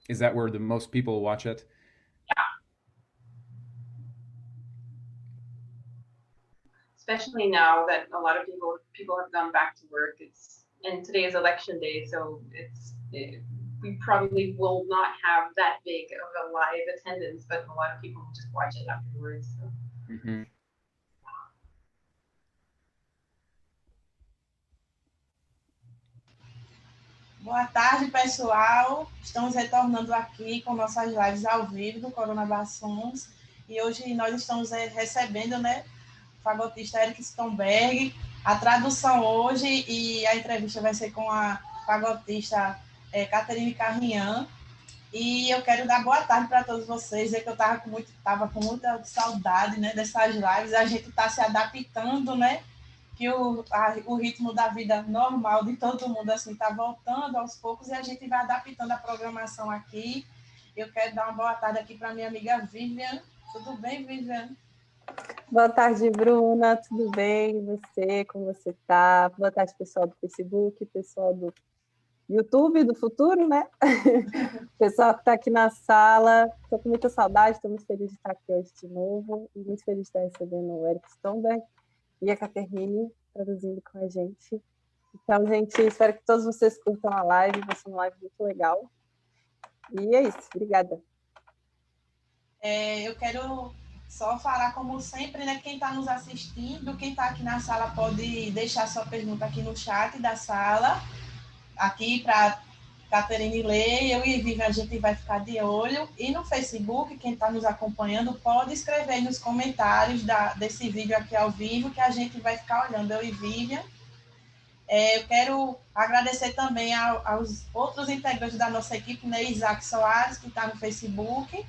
Is that where the most people watch it? Especially now that a lot of people have gone back to work. And today is election day, so we probably will not have that big of a live attendance, but a lot of people will just watch it afterwards. So. Hmm. Boa tarde, pessoal. Estamos retornando aqui com nossas lives ao vivo do Corona Bassons. E hoje nós estamos recebendo, né, o fagotista Eric Stomberg. A tradução hoje e a entrevista vai ser com a fagotista Caterine Carrian. E eu quero dar boa tarde para todos vocês, dizer que eu estava com muita saudade, né, dessas lives. A gente está se adaptando, né, que o ritmo da vida normal de todo mundo assim está voltando aos poucos e a gente vai adaptando a programação aqui. Eu quero dar uma boa tarde aqui para minha amiga Vivian. Tudo bem, Vivian? Boa tarde, Bruna. Tudo bem? E você? Como você está? Boa tarde, pessoal do Facebook, pessoal do YouTube do futuro, né? Pessoal que está aqui na sala. Estou com muita saudade, estou muito feliz de estar aqui hoje de novo e muito feliz de estar recebendo o Eric Stomberg e a Caterine traduzindo com a gente. Então, gente, espero que todos vocês curtam a live, vai ser uma live muito legal. E é isso, obrigada. Eu quero só falar, como sempre, né, quem está nos assistindo, quem está aqui na sala pode deixar sua pergunta aqui no chat da sala, aqui para Caterine ler, eu e Vivian a gente vai ficar de olho. E no Facebook, quem está nos acompanhando, pode escrever nos comentários desse vídeo aqui ao vivo, que a gente vai ficar olhando, eu e Vivian. Eu quero agradecer também aos outros integrantes da nossa equipe, né, Isaac Soares, que está no Facebook,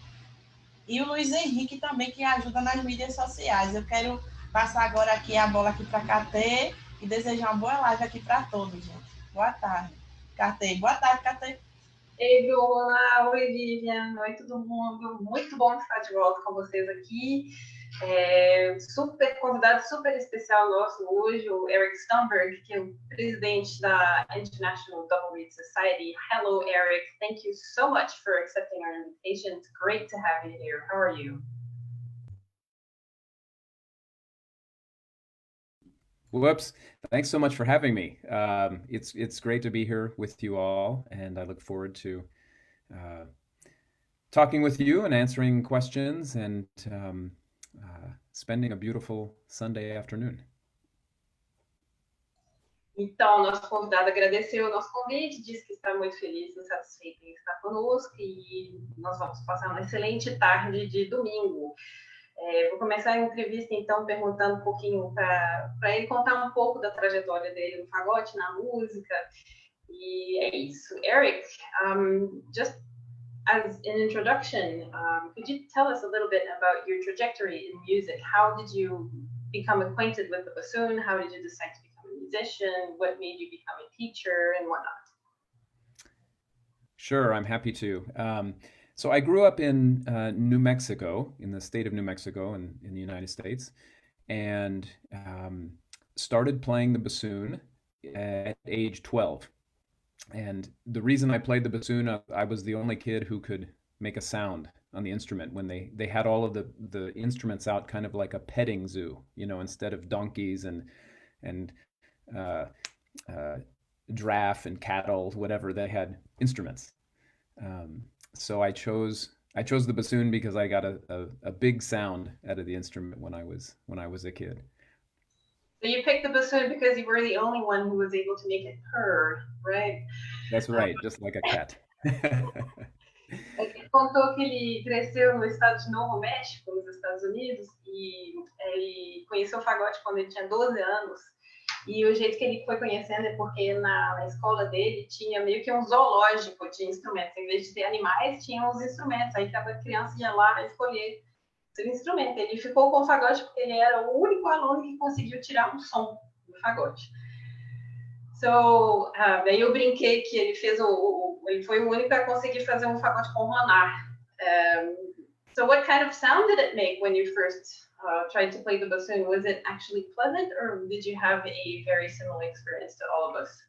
e o Luiz Henrique também, que ajuda nas mídias sociais. Eu quero passar agora aqui a bola aqui para a Catê e desejar uma boa live aqui para todos, gente. Boa tarde, Catê. Boa tarde, Catê. Ei, Bruna, oi, Vivian, oi todo mundo. Muito bom estar de volta com vocês aqui. Super convidado super especial nosso hoje, o Eric Stomberg, que é o presidente da International Double Read Society. Hello, Eric. Thank you so much for accepting our invitation. It's great to have you here. How are you? Whoops. Thanks so much for having me. It's great to be here with you all, and I look forward to uh, talking with you and answering questions and spending a beautiful Sunday afternoon. Então, nosso convidado agradeceu o nosso convite, disse que está muito feliz e satisfeito em estar conosco e nós vamos passar uma excelente tarde de domingo. Vou começar a entrevista, então, perguntando um pouquinho para ele contar um pouco da trajetória dele no fagote, na música, e é isso. Eric, just as an introduction, could you tell us a little bit about your trajectory in music? How did you become acquainted with the bassoon? How did you decide to become a musician? What made you become a teacher and whatnot? Sure, I'm happy to. So I grew up in New Mexico, in the state of New Mexico in the United States, and started playing the bassoon at age 12. And the reason I played the bassoon, I was the only kid who could make a sound on the instrument when they had all of the instruments out kind of like a petting zoo, you know, instead of donkeys and uh, uh, giraffe and cattle, whatever, they had instruments. So I chose the bassoon because I got a big sound out of the instrument when I was a kid. So you picked the bassoon because you were the only one who was able to make it purr, right? That's right, just like a cat. Ele contou que ele cresceu no estado de Novo México, nos Estados Unidos, e ele conheceu o fagote quando ele tinha 12 anos. E o jeito que ele foi conhecendo é porque na escola dele tinha meio que um zoológico de instrumentos. Em vez de ter animais, tinha os instrumentos. Aí cada criança ia lá escolher seu instrumento. Ele ficou com o fagote porque ele era o único aluno que conseguiu tirar um som do fagote. So, daí eu brinquei que ele fez ele foi o único a conseguir fazer um fagote com ronar. So what kind of sound did it make when you first tried to play the bassoon? Was it actually pleasant, or did you have a very similar experience to all of us?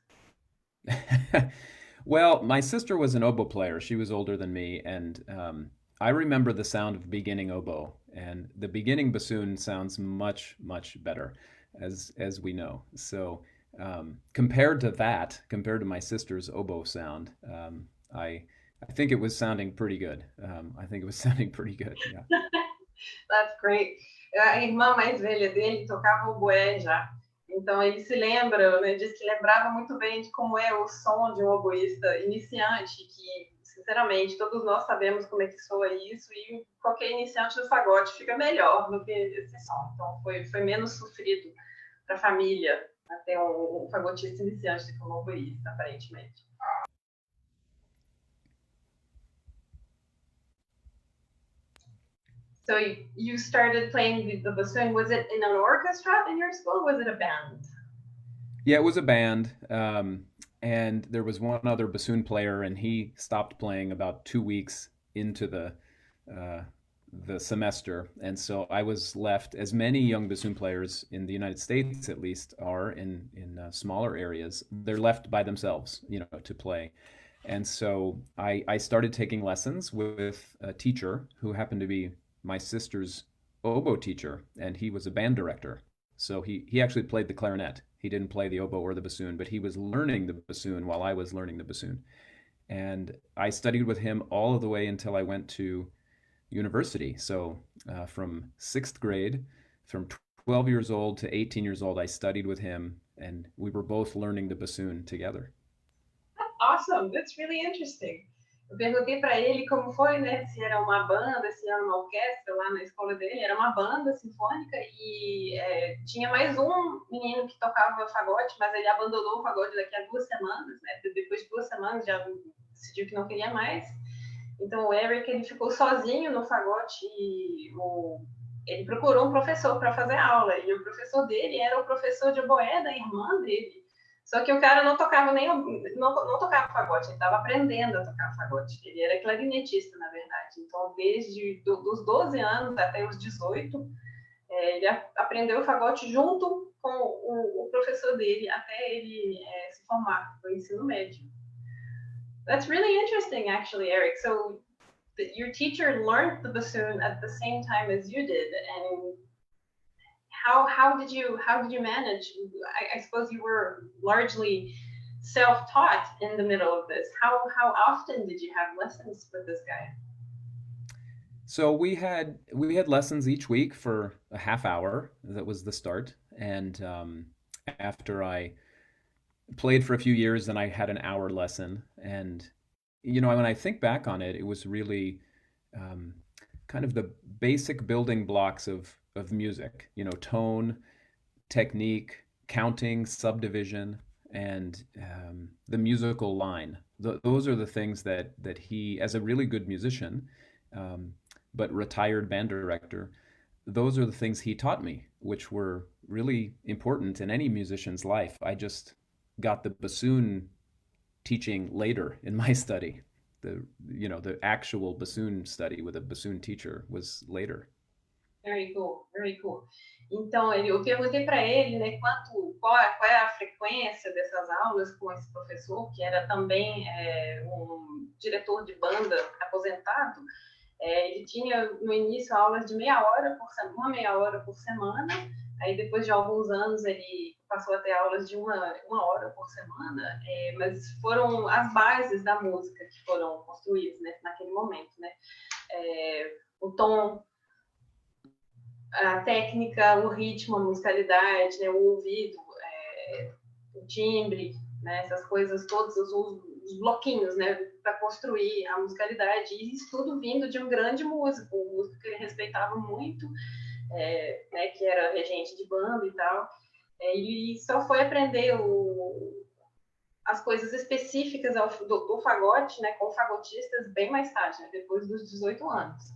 Well, my sister was an oboe player. She was older than me, and I remember the sound of beginning oboe, and the beginning bassoon sounds much, much better, as we know. So, compared to that, compared to my sister's oboe sound, I think it was sounding pretty good. I think it was sounding pretty good. Yeah. That's great. A irmã mais velha dele tocava oboé já. Então ele se lembra, né, diz que lembrava muito bem de como é o som de um oboísta iniciante, que, sinceramente, todos nós sabemos como é que soa isso, e qualquer iniciante do fagote fica melhor do que esse som. Então foi menos sofrido para a família ter um fagotista iniciante do que um oboísta, aparentemente. So you started playing the bassoon. Was it in an orchestra in your school? Or was it a band? Yeah, it was a band, and there was one other bassoon player, and he stopped playing about 2 weeks into uh, the semester, and so I was left, as many young bassoon players in the United States at least are in smaller areas. They're left by themselves, to play, and so I started taking lessons with a teacher who happened to be my sister's oboe teacher, and he was a band director. So he actually played the clarinet. He didn't play the oboe or the bassoon, but he was learning the bassoon while I was learning the bassoon. And I studied with him all of the way until I went to university. So from sixth grade, from 12 years old to 18 years old, I studied with him, and we were both learning the bassoon together. Awesome, that's really interesting. Eu perguntei para ele como foi, né? Se era uma banda, se era uma orquestra lá na escola dele. Era uma banda sinfônica e tinha mais um menino que tocava fagote, mas ele abandonou o fagote daqui a 2 semanas, né? Depois de 2 semanas já decidiu que não queria mais. Então o Eric ele ficou sozinho no fagote e ele procurou um professor para fazer aula. E o professor dele era o professor de oboé da irmã dele. Só que o cara não tocava não tocava fagote, ele estava aprendendo a tocar fagote. Ele era clarinetista, na verdade. Então, desde dos 12 anos até os 18, ele aprendeu o fagote junto com o professor dele até ele se formar no ensino médio. That's really interesting, actually, Eric. So, your teacher learned the bassoon at the same time as you did, and how did you manage? I suppose you were largely self-taught in the middle of this. How often did you have lessons with this guy? So we had lessons each week for a half hour. That was the start, and after I played for a few years, then I had an hour lesson. And when I think back on it, it was really um, kind of the basic building blocks of music, tone, technique, counting, subdivision, and the musical line. Those are the things that he, as a really good musician, um, but retired band director, those are the things he taught me, which were really important in any musician's life. I just got the bassoon teaching later in my study. The actual bassoon study with a bassoon teacher was later. Very cool, very cool. Então, eu perguntei para ele, né, qual é a frequência dessas aulas com esse professor, que era também um diretor de banda aposentado. Ele tinha, no início, aulas de meia hora por semana. Aí, depois de alguns anos, ele passou a ter aulas de uma hora por semana. Mas foram as bases da música que foram construídas, né, naquele momento, né? O tom, a técnica, o ritmo, a musicalidade, né, o ouvido, o timbre, né, essas coisas todas, os bloquinhos, né, para construir a musicalidade. E isso tudo vindo de um grande músico, um músico que ele respeitava muito, né, que era regente de banda e tal. Ele só foi aprender as coisas específicas do fagote, né, com fagotistas bem mais tarde, né, depois dos 18 anos.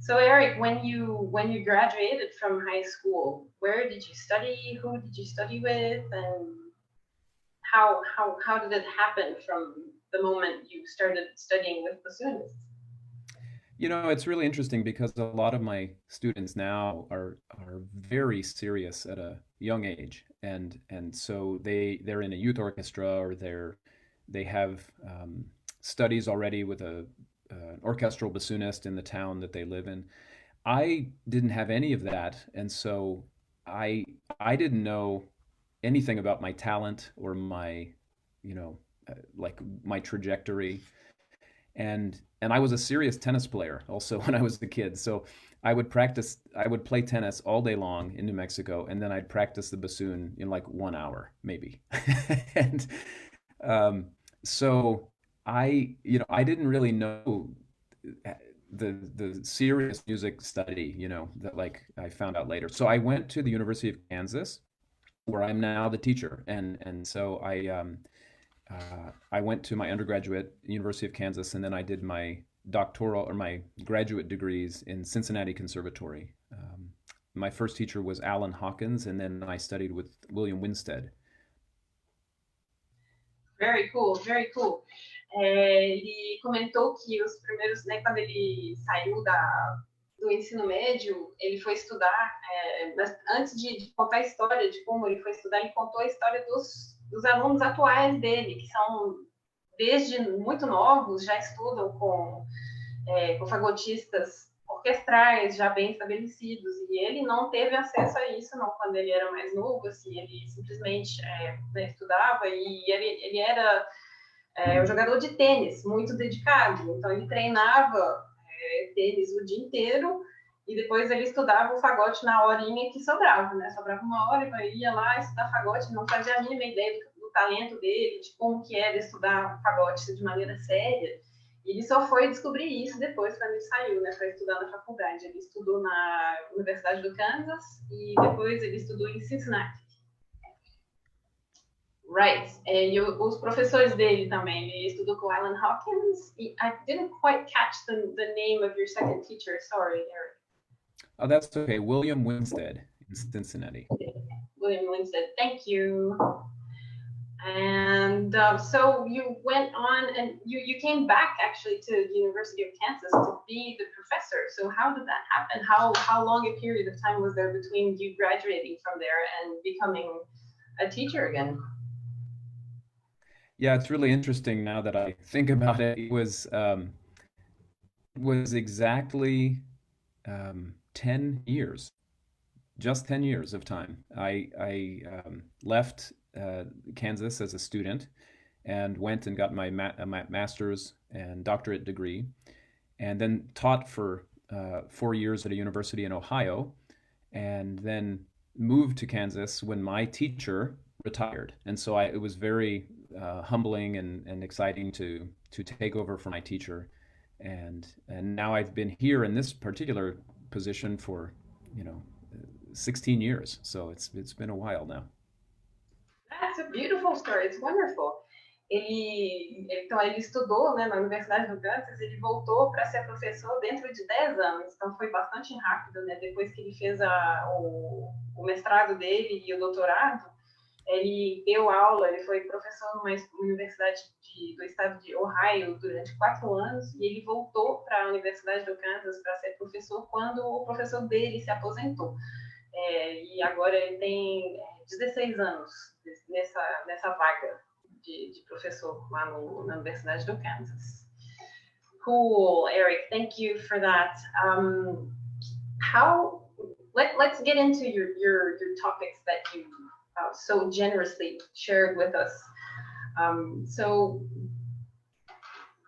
So Eric, when you graduated from high school, where did you study? Who did you study with? And how did it happen from the moment you started studying with bassoonists? It's really interesting because a lot of my students now are very serious at a young age, and so they're in a youth orchestra, or they have studies already with an orchestral bassoonist in the town that they live in. I didn't have any of that, and so I I didn't know anything about my talent or my, you know, like my trajectory. And I was a serious tennis player also when I was a kid. So I would play tennis all day long in New Mexico, and then I'd practice the bassoon in like 1 hour, maybe. And um, so I didn't really know the serious music study, that like I found out later. So I went to the University of Kansas, where I'm now the teacher, and so I went to my undergraduate University of Kansas, and then I did my doctoral or my graduate degrees in Cincinnati Conservatory. My first teacher was Alan Hawkins, and then I studied with William Winstead. Very cool, very cool. Ele comentou que os primeiros, né, quando ele saiu do ensino médio, ele foi estudar, mas antes de contar a história de como ele foi estudar, ele contou a história dos alunos atuais dele, que são, desde muito novos, já estudam com fagotistas orquestrais já bem estabelecidos, e ele não teve acesso a isso não quando ele era mais novo, assim, ele simplesmente né, estudava, e ele era um jogador de tênis muito dedicado, então ele treinava tênis o dia inteiro, e depois ele estudava o fagote na horinha que sobrava, né? Sobrava 1 hora, ele ia lá estudar fagote, não fazia a mínima ideia do talento dele, de como que era estudar fagote de maneira séria. E ele só foi descobrir isso depois, quando ele saiu, né, para estudar na faculdade. Ele estudou na Universidade do Kansas e depois ele estudou em Cincinnati. Right. E os professores dele também. Ele estudou com Alan Hawkins. I didn't quite catch the name of your second teacher. Sorry, Eric. Oh, that's okay. William Winstead in Cincinnati. William Winstead. Thank you. And so you went on and you came back actually to the University of Kansas to be the professor. So how did that happen? How long a period of time was there between you graduating from there and becoming a teacher again? Yeah, it's really interesting now that I think about it. It was exactly 10 years, just 10 years of time. I left Kansas as a student and went and got my master's and doctorate degree, and then taught for 4 years at a university in Ohio, and then moved to Kansas when my teacher retired. And so it was very humbling and exciting to take over for my teacher. And now I've been here in this particular position for 16 years. So it's been a while now. That's a beautiful story. It's wonderful. Então, ele estudou, né, na Universidade do Kansas, ele voltou para ser professor dentro de 10 anos, então foi bastante rápido, né? Depois que ele fez o mestrado dele e o doutorado, ele deu aula, ele foi professor numa universidade do estado de Ohio durante 4 anos, e ele voltou para a Universidade do Kansas para ser professor quando o professor dele se aposentou. E agora ele tem 16 anos nessa vaga de professor lá na Universidade do Kansas. Cool, Eric. Thank you for that. Let's get into your topics that you so generously shared with us. So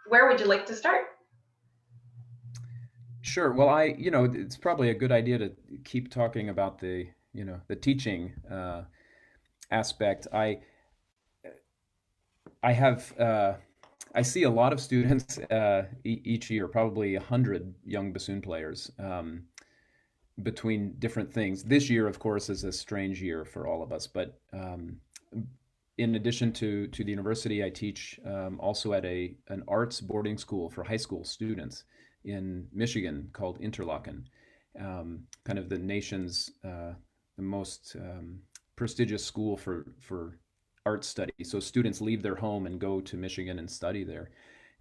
where would you like to start? Sure. Well, it's probably a good idea to keep talking about the teaching aspect. I see a lot of students each year, probably 100 young bassoon players, between different things. This year, of course, is a strange year for all of us, but in addition to the university, I teach also at an arts boarding school for high school students in Michigan called Interlochen, kind of the nation's the most prestigious school for art study. So students leave their home and go to Michigan and study there.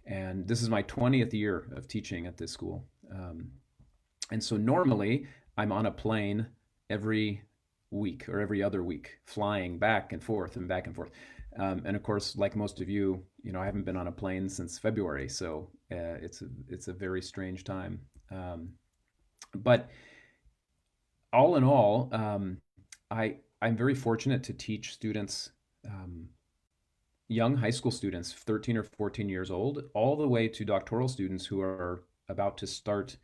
And this is my 20th year of teaching at this school. And so normally I'm on a plane every week or every other week, flying back and forth and back and forth. And of course, like most of you, I haven't been on a plane since February, so it's a very strange time. But all in all, I'm very fortunate to teach students, young high school students, 13 or 14 years old, all the way to doctoral students who are about to start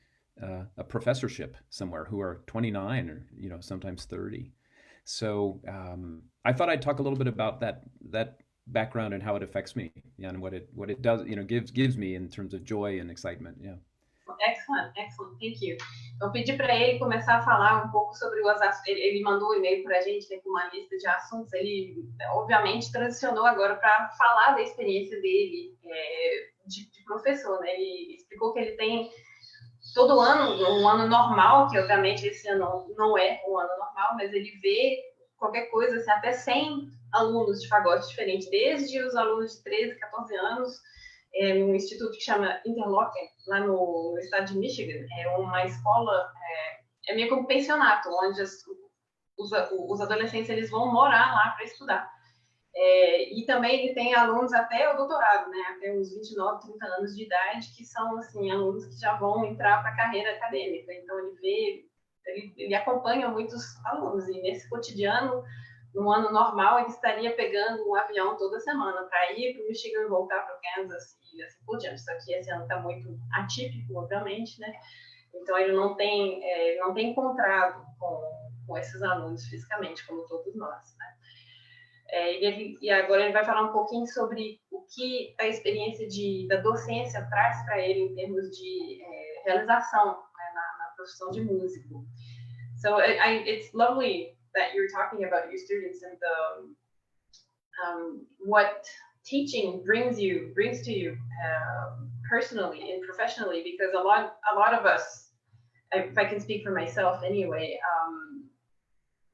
a professorship somewhere, who are 29 or sometimes 30. So I thought I'd talk a little bit about that background and how it affects me, and what it does, gives me in terms of joy and excitement. Yeah. Excellent, excellent, thank you. Então, pedi para ele começar a falar um pouco sobre os assuntos. Ele mandou um e-mail para a gente, né, com uma lista de assuntos. Ele, obviamente, transicionou agora para falar da experiência dele de professor, né? Ele explicou que ele tem todo ano, um ano normal, que obviamente esse ano não é um ano normal, mas ele vê qualquer coisa, assim, até 100 alunos de fagote diferentes, desde os alunos de 13, 14 anos, num instituto que chama Interlochen, lá no estado de Michigan. É uma escola, é meio como um pensionato, onde os adolescentes eles vão morar lá para estudar. E também ele tem alunos até o doutorado, né, até uns 29, 30 anos de idade, que são, assim, alunos que já vão entrar para a carreira acadêmica. Então, ele acompanha muitos alunos, e nesse cotidiano, no ano normal, ele estaria pegando um avião toda semana para ir para o Michigan, voltar para o Kansas e assim por diante. Só que esse ano está muito atípico, obviamente, né? Então, ele não tem encontrado com esses alunos fisicamente, como todos nós, né? E agora ele vai falar um pouquinho sobre o que a experiência da docência traz para ele em termos de realização, né, na profissão de músico. So it's lovely that you're talking about your students and what teaching brings to you personally and professionally, because a lot of us, if I can speak for myself anyway,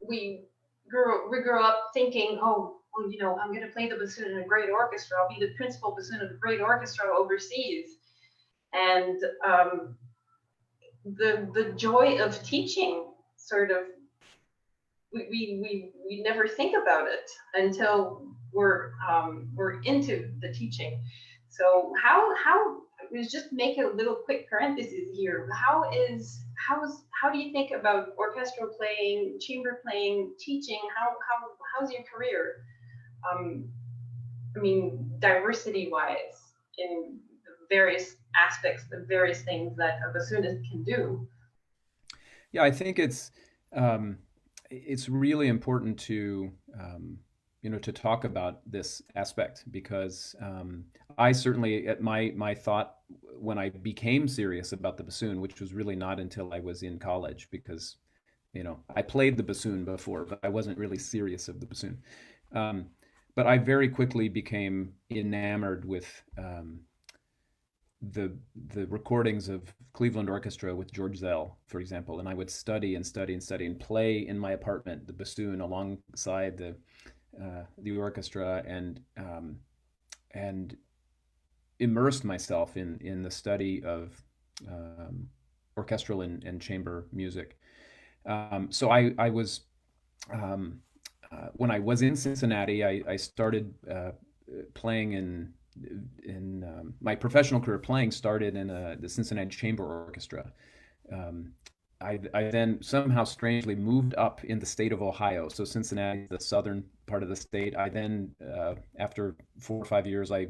we grew up thinking, oh, well, I'm going to play the bassoon in a great orchestra. I'll be the principal bassoon of a great orchestra overseas. And the joy of teaching, sort of, we never think about it until we're into the teaching. So how let's just make a little quick parenthesis here. How do you think about orchestral playing, chamber playing, teaching? How's your career? I mean, diversity-wise, in the various aspects, the various things that a bassoonist can do. Yeah, I think it's really important to to talk about this aspect, because I certainly, at my thought when I became serious about the bassoon, which was really not until I was in college, because I played the bassoon before, but I wasn't really serious of the bassoon. But I very quickly became enamored with the recordings of Cleveland Orchestra with George Zell, for example, and I would study and study and study and play in my apartment the bassoon alongside the orchestra, and immersed myself in the study of orchestral and chamber music. So I was when I was in Cincinnati, I started playing in my professional career. Playing started in the Cincinnati Chamber Orchestra. I then somehow strangely moved up in the state of Ohio. So Cincinnati, the southern part of the state. I then, after 4 or 5 years, I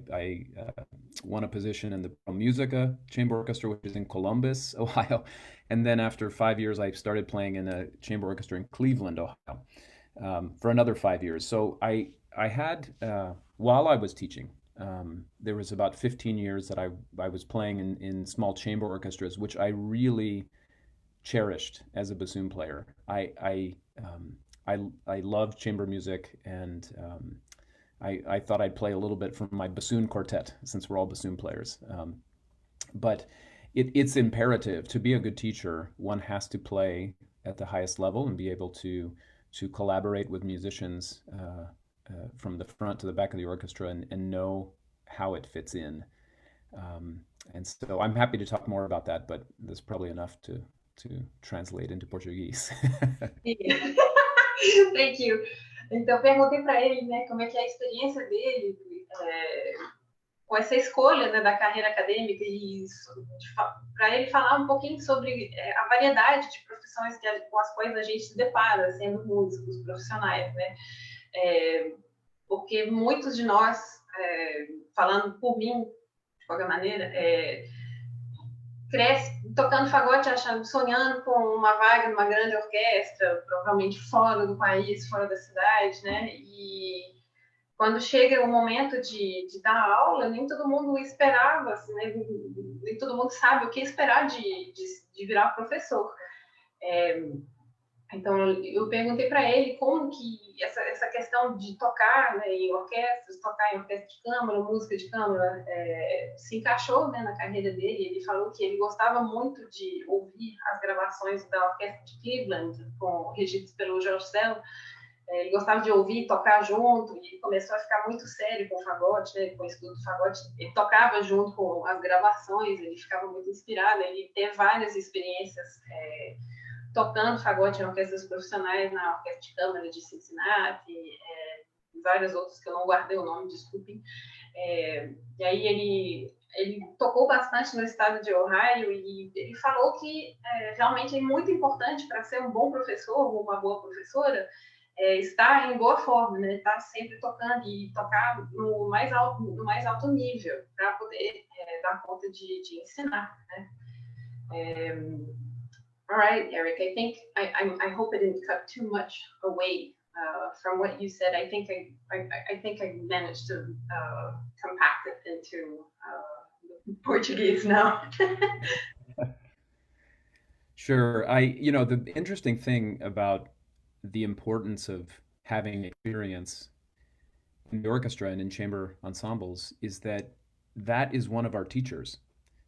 won a position in the Musica Chamber Orchestra, which is in Columbus, Ohio. And then after 5 years, I started playing in a chamber orchestra in Cleveland, Ohio, for another 5 years. So I had, while I was teaching, there was about 15 years that I was playing in small chamber orchestras, which I really cherished as a bassoon player. I love chamber music, and I thought I'd play a little bit from my bassoon quartet, since we're all bassoon players. But it's imperative to be a good teacher. One has to play at the highest level and be able to collaborate with musicians from the front to the back of the orchestra, and know how it fits in. And so I'm happy to talk more about that, but there's probably enough to translate into Portuguese. Thank you. Então, perguntei para ele, né, como é que é a experiência dele com essa escolha, né, da carreira acadêmica e para ele falar um pouquinho sobre a variedade de profissões com as quais a gente se depara, sendo músicos profissionais, né? Porque muitos de nós, falando por mim, de qualquer maneira, cresce tocando fagote, achando, sonhando com uma vaga numa grande orquestra, provavelmente fora do país, fora da cidade, né? E quando chega o momento de dar aula, nem todo mundo esperava, assim, né? Nem todo mundo sabe o que esperar de virar professor. Então, eu perguntei para ele como que essa questão de tocar, né, em orquestras, tocar em orquestra de câmara, música de câmara, se encaixou, né, na carreira dele. Ele falou que ele gostava muito de ouvir as gravações da Orquestra de Cleveland, regidas pelo George Sell. Ele gostava de ouvir e tocar junto, e ele começou a ficar muito sério com o fagote, né, com o estudo do fagote. Ele tocava junto com as gravações, ele ficava muito inspirado, ele teve várias experiências tocando fagote em orquestras profissionais, na Orquestra de Câmara de Cincinnati, várias outras que eu não guardei o nome, desculpem. E aí ele tocou bastante no estado de Ohio e ele falou que realmente é muito importante para ser um bom professor ou uma boa professora estar em boa forma, né? Estar sempre tocando e tocar no mais alto nível para poder dar conta de ensinar, né? All right, Eric, I think I hope I didn't cut too much away from what you said. I think I managed to compact it into Portuguese now. Sure. The interesting thing about the importance of having experience in the orchestra and in chamber ensembles is that is one of our teachers.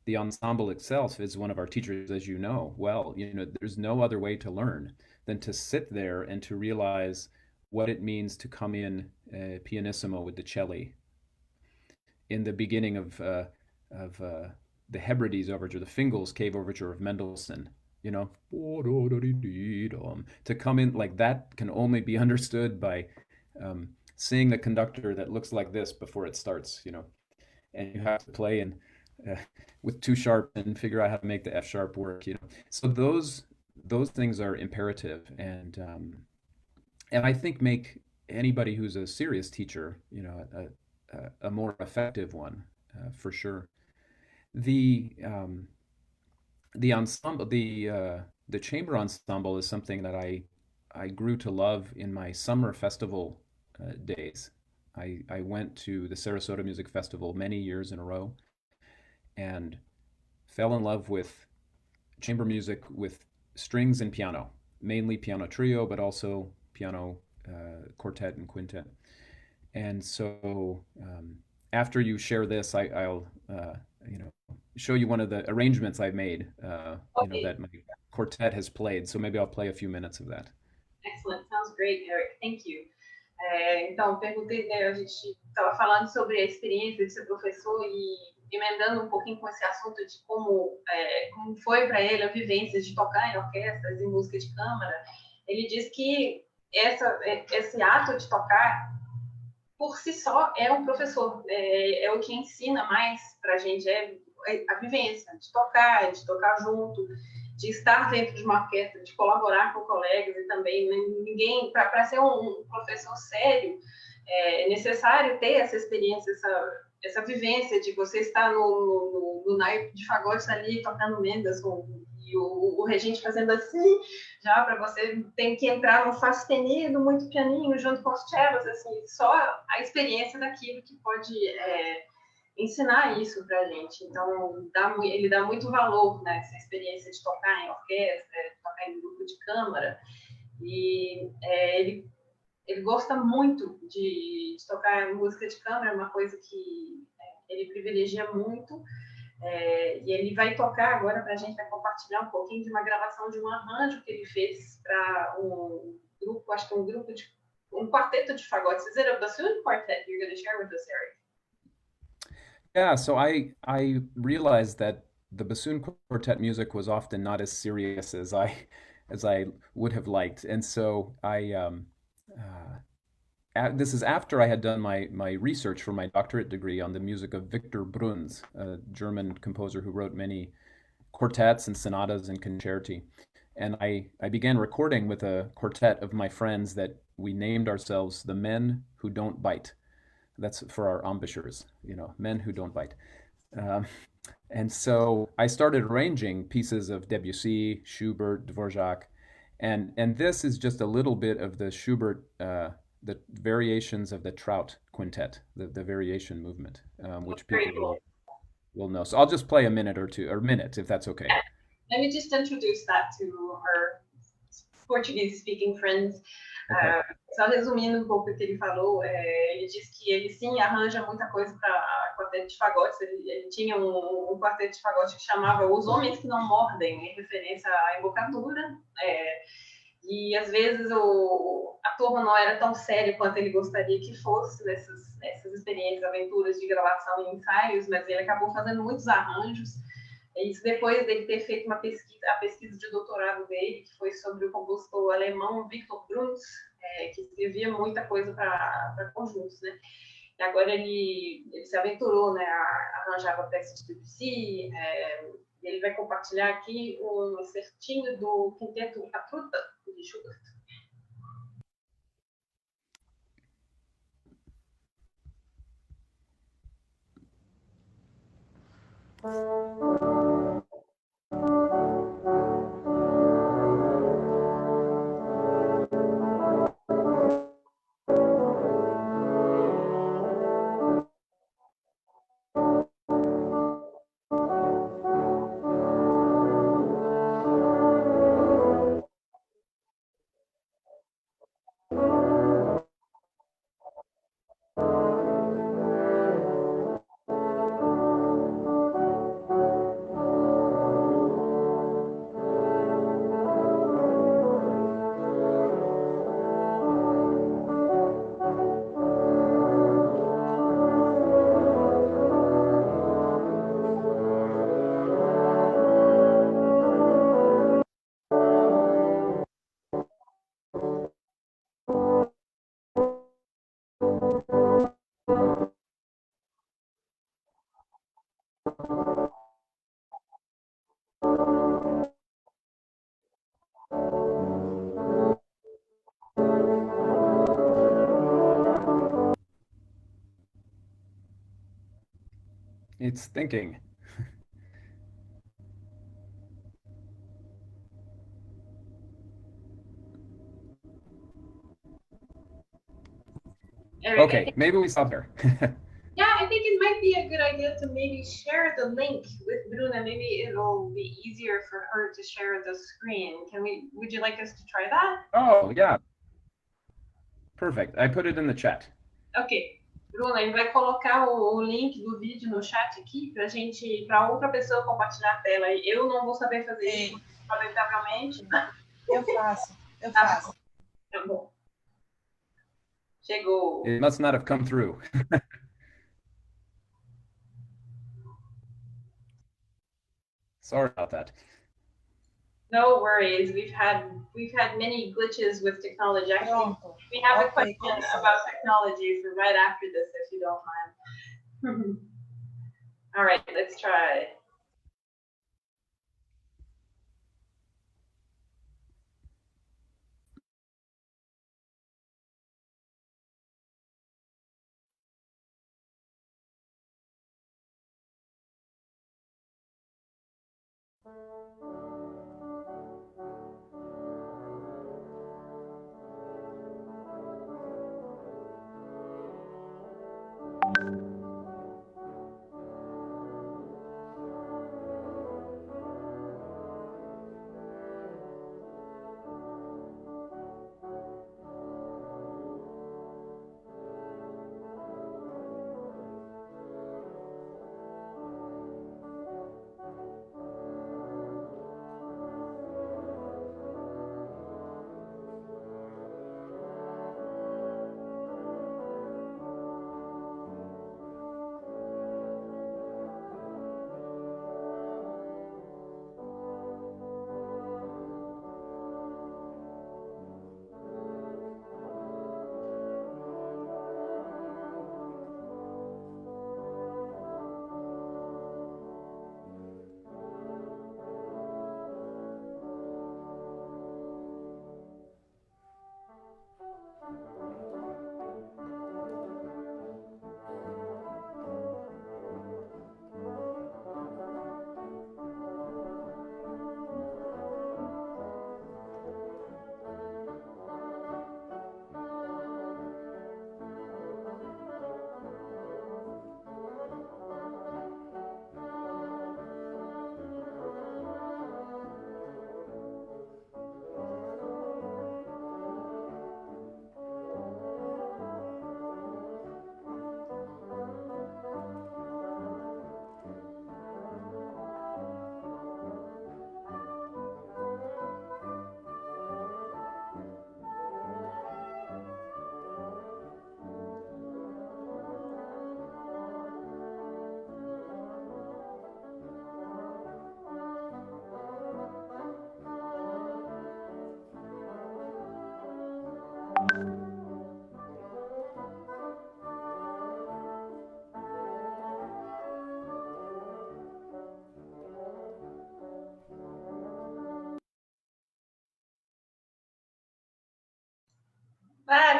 The ensemble itself is one of our teachers, as you know well. There's no other way to learn than to sit there and to realize what it means to come in pianissimo with the cello in the beginning of the Hebrides Overture, the Fingal's Cave Overture of Mendelssohn. To come in like that can only be understood by seeing the conductor that looks like this before it starts. And you have to play with 2 sharp and figure out how to make the F sharp work. So those things are imperative, and I think make anybody who's a serious teacher, a more effective one, for sure. The ensemble, the chamber ensemble is something that I grew to love in my summer festival days. I went to the Sarasota Music Festival many years in a row and fell in love with chamber music with strings and piano, mainly piano trio, but also piano quartet and quintet. And so after you share this, I'll show you one of the arrangements I've made, Okay. that my quartet has played. So maybe I'll play a few minutes of that. Excellent, sounds great, Eric. Thank you. Então, perguntei, né, a gente estava falando sobre a experiência de ser professor e emendando um pouquinho com esse assunto de como foi para ele a vivência de tocar em orquestras e música de câmara. Ele diz que esse ato de tocar por si só é um professor, é o que ensina mais para a gente, a vivência de tocar junto, de estar dentro de uma orquestra, de colaborar com colegas e também, né, ninguém, para ser um professor sério, é necessário ter essa experiência, essa vivência de você estar no naipe de fagote ali, tocando Mendelssohn, e o regente fazendo assim, já para você tem que entrar num fá sustenido, muito pianinho, junto com os cellos, assim, só a experiência daquilo que pode ensinar isso para a gente. Então, ele dá muito valor nessa experiência de tocar em orquestra, de tocar em grupo de câmara, e ele gosta muito de tocar música de câmara, é uma coisa que ele privilegia muito. E ele vai tocar agora para a gente, vai compartilhar um pouquinho de uma gravação de um arranjo que ele fez para um grupo, acho que um quarteto de fagotes. Is it a bassoon quartet you're going to share with us, Eric? Yeah, so I realized that the bassoon quartet music was often not as serious as as I would have liked. And so this is after I had done my research for my doctorate degree on the music of Victor Bruns, a German composer who wrote many quartets and sonatas and concerti. And I began recording with a quartet of my friends that we named ourselves the Men Who Don't Bite. That's for our embouchures, men who don't bite. Um, and so I started arranging pieces of Debussy, Schubert, Dvorak, and this is just a little bit of the Schubert, the variations of the Trout Quintet, the variation movement, which Very people cool. will know. So I'll just play a minute or two, or minute, if that's okay. Let me just introduce that to our Portuguese-speaking friends. Okay. Só resumindo um pouco o que ele falou, ele disse que ele sim arranja muita coisa para quarteto de fagotes. Ele tinha um quarteto de fagotes que chamava Os Homens que Não Mordem, em referência à embocadura. E às vezes a turma não era tão séria quanto ele gostaria que fosse nessas experiências, aventuras de gravação e ensaios, mas ele acabou fazendo muitos arranjos. Isso depois dele ter feito a pesquisa de doutorado dele, que foi sobre o compositor alemão Victor Bruns, que escrevia muita coisa para conjuntos, né? E agora ele se aventurou, né, a arranjar peças de Debussy. Ele vai compartilhar aqui um certinho do quinteto A Truta, de Schubert. It's thinking. Eric, Okay, maybe we stop there. yeah, I think it might be a good idea to maybe share the link with Bruna. Maybe it'll be easier for her to share the screen. Would you like us to try that? Oh, yeah. Perfect. I put it in the chat. Ok. Bruna, ele vai colocar o link do vídeo no chat aqui para outra pessoa compartilhar a tela. Eu não vou saber fazer isso, lamentavelmente. Eu faço. Tá bom. Chegou. It must not have come through. Sorry about that. No worries. We've had many glitches with technology. Actually, we have a question about technology for right after this, if you don't mind. All right, let's try.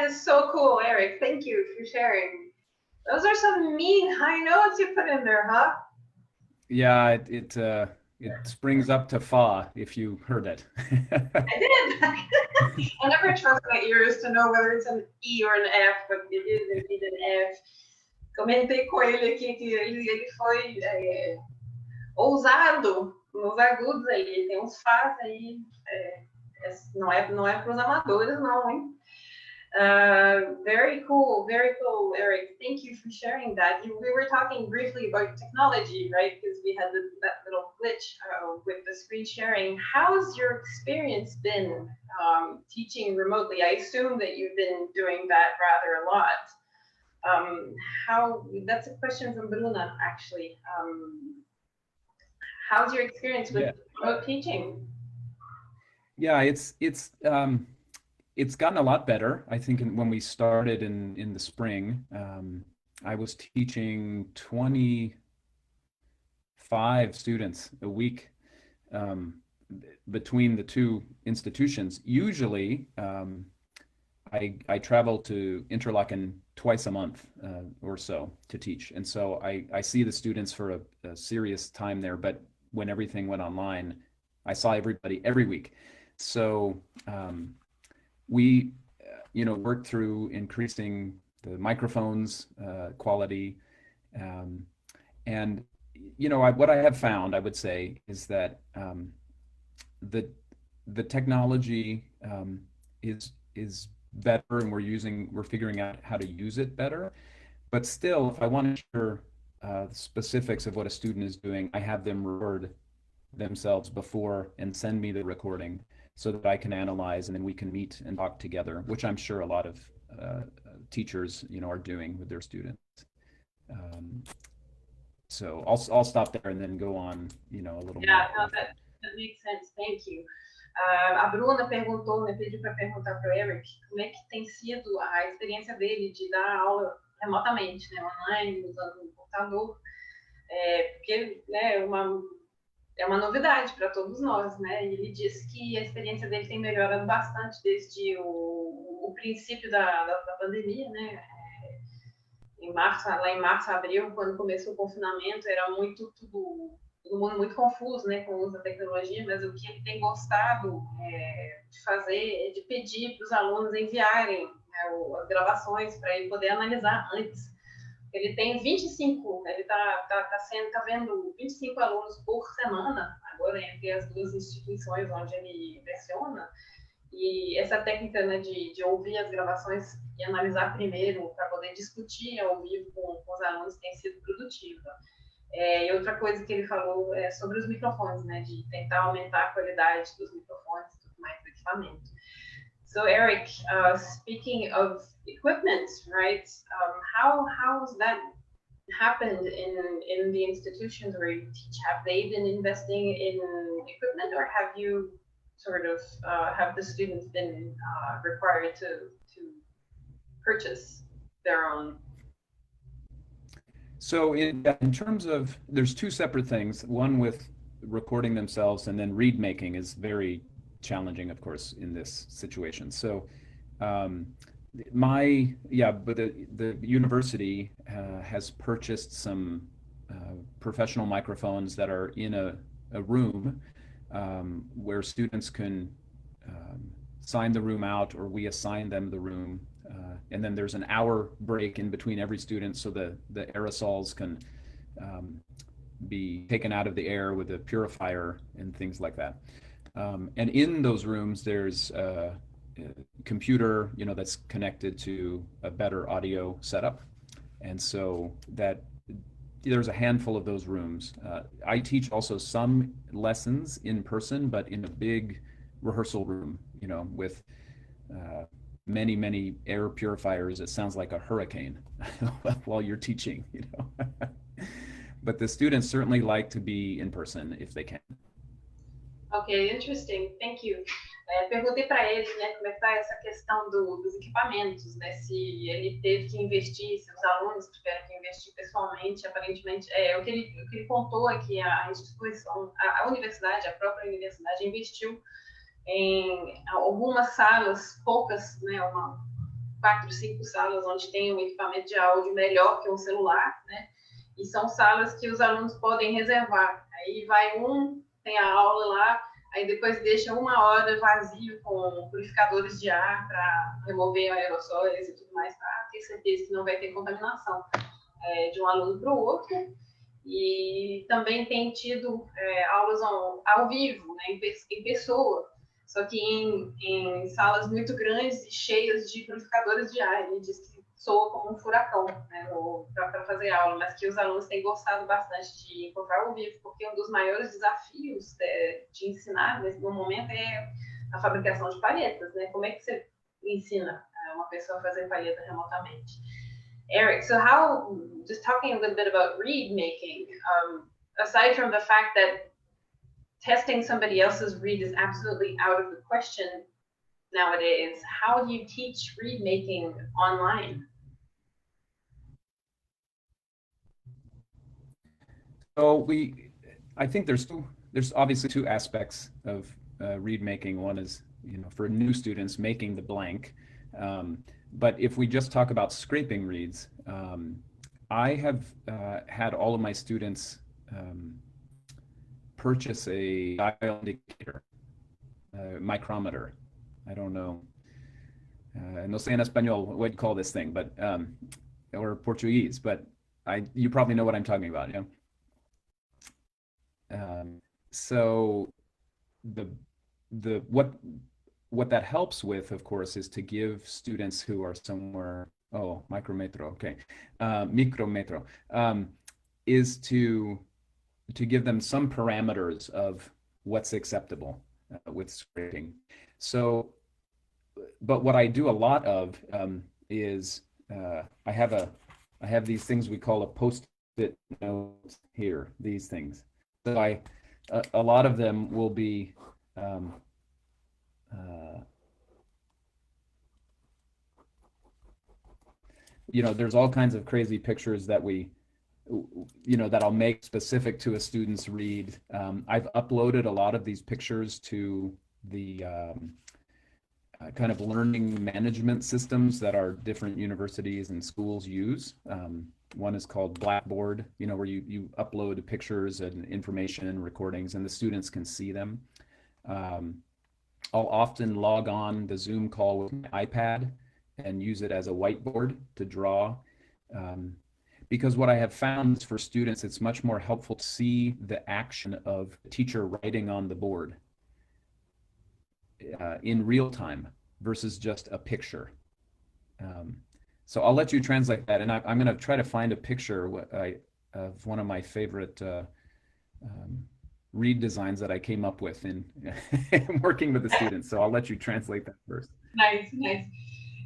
is so cool, Eric. Thank you for sharing. Those are some mean high notes you put in there, huh? Yeah, it springs up to fa if you heard it. I did. I never trust my ears to know whether it's an E or an F, but it is indeed an F. Comentei com ele aqui que ele foi ousado nos agudos aí. Tem uns fás aí. Não é para os amadores, não, hein? Very cool, Eric. Thank you for sharing that. We were talking briefly about technology, right? Because we had that little glitch with the screen sharing. How's your experience been teaching remotely? I assume that you've been doing that rather a lot. That's a question from Bruna, actually. How's your experience with remote teaching? Yeah, it's gotten a lot better. I think when we started in the spring, I was teaching 25 students a week between the two institutions. Usually, I travel to Interlaken twice a month or so to teach. And so I see the students for a serious time there, but when everything went online, I saw everybody every week. So we, worked through increasing the microphones quality. And, what I have found, I would say, is that the technology is better, and we're figuring out how to use it better. But still, if I want to hear the specifics of what a student is doing, I have them record themselves before and send me the recording so that I can analyze, and then we can meet and talk together, which I'm sure a lot of teachers, are doing with their students. So I'll stop there and then go on, a little more. No, that makes sense. Thank you. A Bruna perguntou, pediu para perguntar para o Eric como é que tem sido a experiência dele de dar aula remotamente, online, usando o computador, porque é uma novidade para todos nós, né? E ele disse que a experiência dele tem melhorado bastante desde o princípio da pandemia, né? Lá em março, abril, quando começou o confinamento, era todo mundo muito confuso, né, com o uso da tecnologia, mas o que ele tem gostado de fazer é de pedir para os alunos enviarem, as gravações para ele poder analisar antes. Ele tem 25, ele tá vendo 25 alunos por semana, agora entre as duas instituições onde ele leciona, e essa técnica, né, de ouvir as gravações e analisar primeiro para poder discutir ao vivo com os alunos tem sido produtiva. E outra coisa que ele falou é sobre os microfones, né, de tentar aumentar a qualidade dos microfones e tudo mais do equipamento. So Eric, speaking of equipment, right? How's that happened in the institutions where you teach? Have they been investing in equipment, or have you sort of have the students been required to purchase their own? So in terms of, there's two separate things. One with recording themselves, and then reed making is very challenging, of course, in this situation. So but the university has purchased some professional microphones that are in a room where students can sign the room out, or we assign them the room. And then there's an hour break in between every student, so the aerosols can be taken out of the air with a purifier and things like that. And in those rooms, there's a computer, that's connected to a better audio setup. And so that there's a handful of those rooms. I teach also some lessons in person, but in a big rehearsal room, with many air purifiers. It sounds like a hurricane while you're teaching, But the students certainly like to be in person if they can. Ok, interesting. Thank you. Perguntei para ele, né, como é que está essa questão dos equipamentos, né, se ele teve que investir, se os alunos tiveram que investir pessoalmente. Aparentemente, o que ele contou é que a instituição, a universidade, a própria universidade investiu em algumas salas, poucas, né, 4, 5 salas onde tem um equipamento de áudio melhor que um celular, né? E são salas que os alunos podem reservar. Aí vai tem a aula lá, aí depois deixa 1 hora vazio com purificadores de ar para remover aerossóis e tudo mais, para ter certeza que não vai ter contaminação de um aluno para o outro. E também tem tido aulas ao vivo, né, em pessoa, só que em salas muito grandes e cheias de purificadores de ar. Ele diz que soa como um furacão, né, para fazer aula, mas que os alunos têm gostado bastante de encontrar ao vivo, porque um dos maiores desafios de ensinar no momento é a fabricação de palhetas, né? Como é que você ensina uma pessoa a fazer palheta remotamente? Eric, so just talking a little bit about reed making, aside from the fact that testing somebody else's reed is absolutely out of the question nowadays, how do you teach reed making online? So I think there's obviously two aspects of reed making. One is, for new students making the blank. But if we just talk about scraping reeds, I have had all of my students purchase a dial indicator, micrometer. I don't know. No sé en español what you call this thing, but or Portuguese, but you probably know what I'm talking about, yeah. So what that helps with, of course, is to give students who are somewhere, micrometro, okay, micrometro, is to give them some parameters of what's acceptable with scraping. So, but what I do a lot of is I have these things we call a post-it notes here, these things. So a lot of them will be there's all kinds of crazy pictures that that I'll make specific to a student's read. I've uploaded a lot of these pictures to the kind of learning management systems that our different universities and schools use. One is called Blackboard, where you upload pictures and information and recordings, and the students can see them. I'll often log on the Zoom call with my iPad and use it as a whiteboard to draw. Because what I have found is for students, it's much more helpful to see the action of the teacher writing on the board in real time versus just a picture. So I'll let you translate that, and I'm going to try to find a picture of one of my favorite read designs that I came up with in working with the students. So I'll let you translate that first. Nice.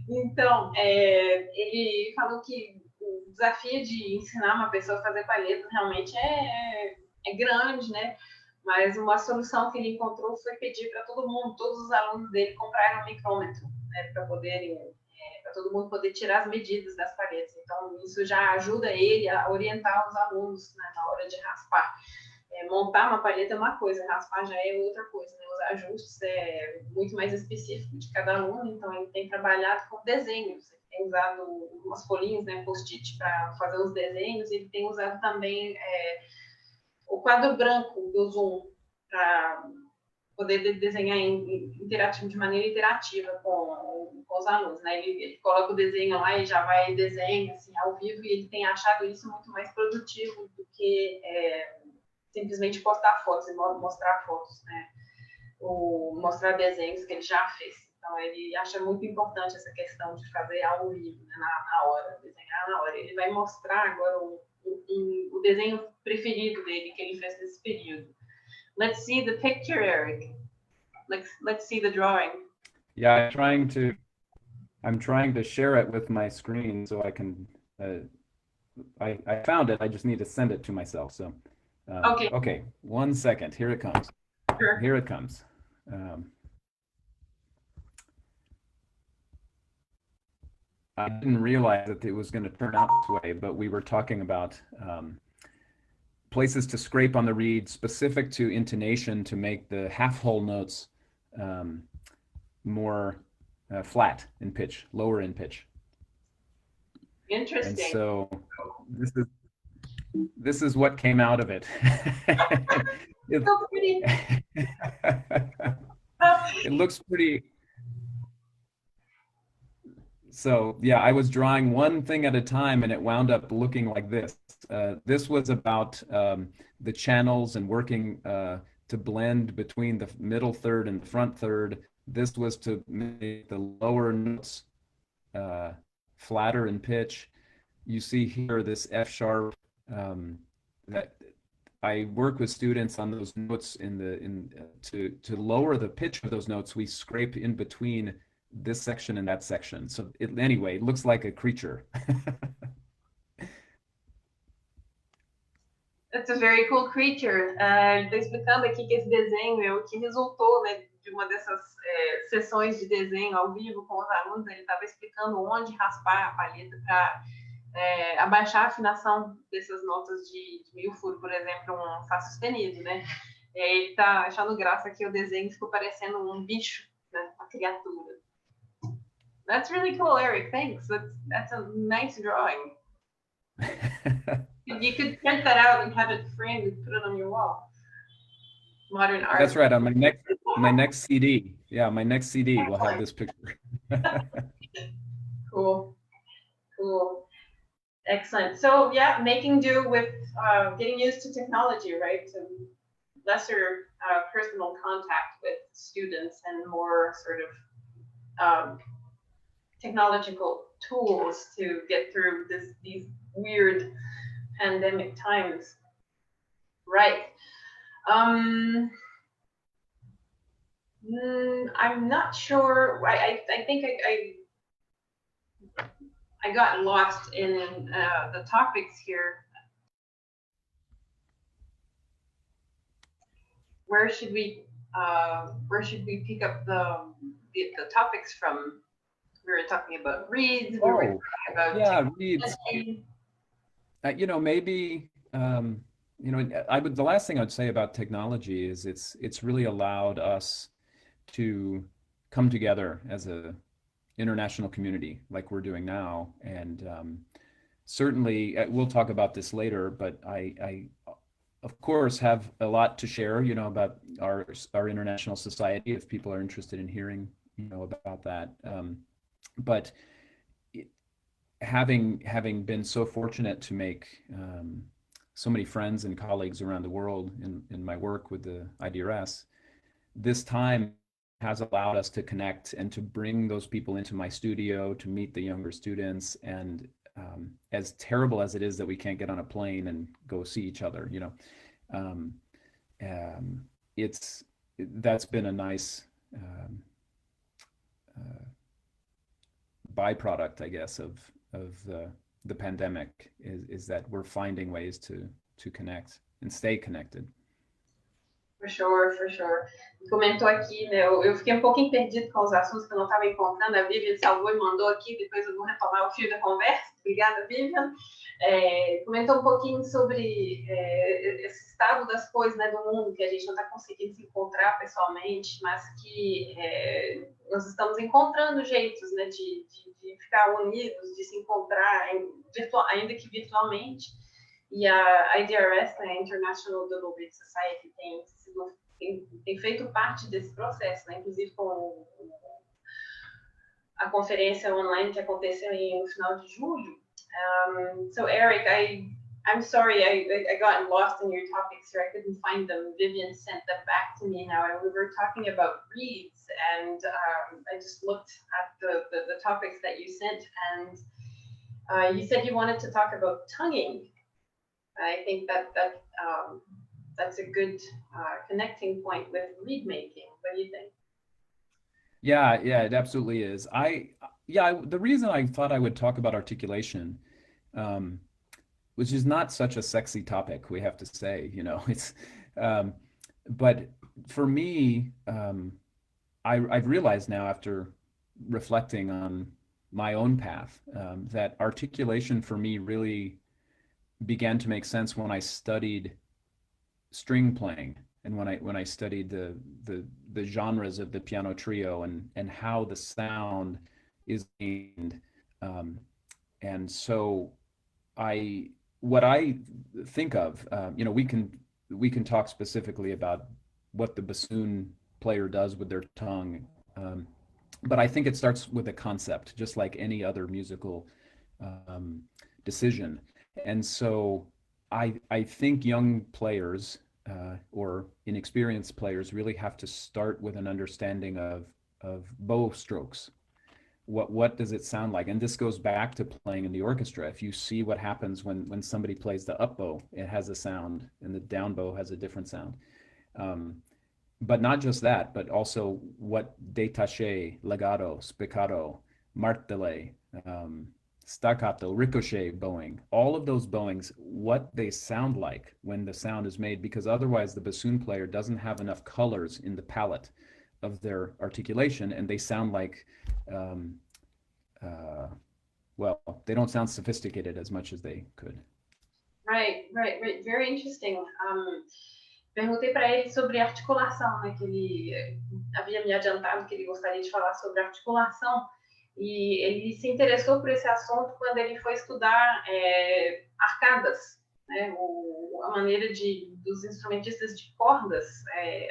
Então, ele falou que o desafio de ensinar uma pessoa a fazer palhetas realmente é grande, né? Mas uma solução que ele encontrou foi pedir para todos os alunos dele comprarem um micrômetro, né? Para todo mundo poder tirar as medidas das palhetas. Então, isso já ajuda ele a orientar os alunos, né, na hora de raspar. Montar uma palheta é uma coisa, raspar já é outra coisa, né? Os ajustes é muito mais específico de cada aluno, então ele tem trabalhado com desenhos, ele tem usado umas folhinhas, né, post-it, para fazer os desenhos, e ele tem usado também o quadro branco do Zoom para poder desenhar de maneira interativa com os alunos, né? Ele coloca o desenho lá e já vai desenhar assim, ao vivo, e ele tem achado isso muito mais produtivo do que simplesmente postar fotos e mostrar fotos, né? Ou mostrar desenhos que ele já fez. Então, ele acha muito importante essa questão de fazer ao vivo, né? na hora, desenhar na hora. Ele vai mostrar agora o desenho preferido dele, que ele fez nesse período. Let's see the picture, Eric. Let's see the drawing. Yeah, I'm trying to share it with my screen so I can, I found it, I just need to send it to myself, so. Okay, 1 second. Here it comes. Sure. Here it comes. I didn't realize that it was going to turn out this way, but we were talking about places to scrape on the reed specific to intonation to make the half whole notes more flat in pitch, lower in pitch. Interesting. And so this is what came out of it. So pretty. It looks pretty. So yeah, I was drawing one thing at a time, and it wound up looking like this. This was about the channels and working to blend between the middle third and the front third. This was to make the lower notes flatter in pitch. You see here this F sharp. That I work with students on those notes to lower the pitch of those notes. We scrape in between this section and that section. So anyway, it looks like a creature. It's a very cool creature. Estou explicando aqui que esse desenho é o que resultou, né, de uma dessas sessões de desenho ao vivo com os alunos. Ele estava explicando onde raspar a palheta para abaixar a afinação dessas notas de mil furo, por exemplo, um Fá sustenido, né? Ele está achando graça que o desenho ficou parecendo um bicho, né, uma criatura. That's really cool, Eric. Thanks. That's a nice drawing. You could print that out and have it framed and put it on your wall. Modern art. That's right. On my next CD. Yeah, my next CD will have this picture. Cool. Excellent. So yeah, making do with getting used to technology, right? To lesser personal contact with students and more sort of technological tools to get through these weird pandemic times. Right. I'm not sure. I think I got lost in the topics here. Where should we pick up the topics from? We were talking about reads. We were talking about reads. Maybe the last thing I'd say about technology is it's really allowed us to come together as a international community like we're doing now, and certainly we'll talk about this later, but I of course have a lot to share about our international society if people are interested in hearing about that. But having been so fortunate to make so many friends and colleagues around the world in my work with the IDRS, this time has allowed us to connect and to bring those people into my studio to meet the younger students. And as terrible as it is that we can't get on a plane and go see each other, that's been a nice byproduct, I guess, of the pandemic is that we're finding ways to connect and stay connected. For sure. Comentou aqui, né? Eu fiquei um pouquinho perdido com os assuntos que eu não estava encontrando. A Vivian salvou e mandou aqui, depois eu vou retomar o fio da conversa. Obrigada, Vivian. Comentou um pouquinho sobre esse estado das coisas, né, do mundo, que a gente não está conseguindo se encontrar pessoalmente, mas que nós estamos encontrando jeitos, né, de ficar unidos, de se encontrar, ainda que virtualmente. E a IDRS, né, a International Double Read Society, tem feito parte desse processo, né, inclusive com a conferência online que aconteceu no final de julho. So Eric, I'm sorry, I got lost in your topics here. I couldn't find them. Vivian sent them back to me now, and we were talking about reads, and I just looked at the topics that you sent, and you said you wanted to talk about tonguing. I think that's a good connecting point with read making. What do you think? Yeah, it absolutely is. The reason I thought I would talk about articulation, which is not such a sexy topic, we have to say, it's, but for me, I've realized now after reflecting on my own path, that articulation for me really began to make sense when I studied string playing and when I studied the the genres of the piano trio and how the sound is gained. And so what I think of, we can talk specifically about what the bassoon player does with their tongue. But I think it starts with a concept, just like any other musical decision. And so I think young players or inexperienced players really have to start with an understanding of bow strokes. What does it sound like? And this goes back to playing in the orchestra. If you see what happens when somebody plays the up bow, it has a sound, and the down bow has a different sound. But not just that, but also what détaché, legato, spiccato, martelé, staccato, ricochet bowing, all of those bowings, what they sound like when the sound is made, because otherwise the bassoon player doesn't have enough colors in the palette of their articulation, and they sound like, well, they don't sound sophisticated as much as they could. Right. Very interesting. Perguntei para ele sobre articulação, né? Que ele havia me adiantado que ele gostaria de falar sobre articulação, e ele se interessou por esse assunto quando ele foi estudar arcadas, né? A maneira dos instrumentistas de cordas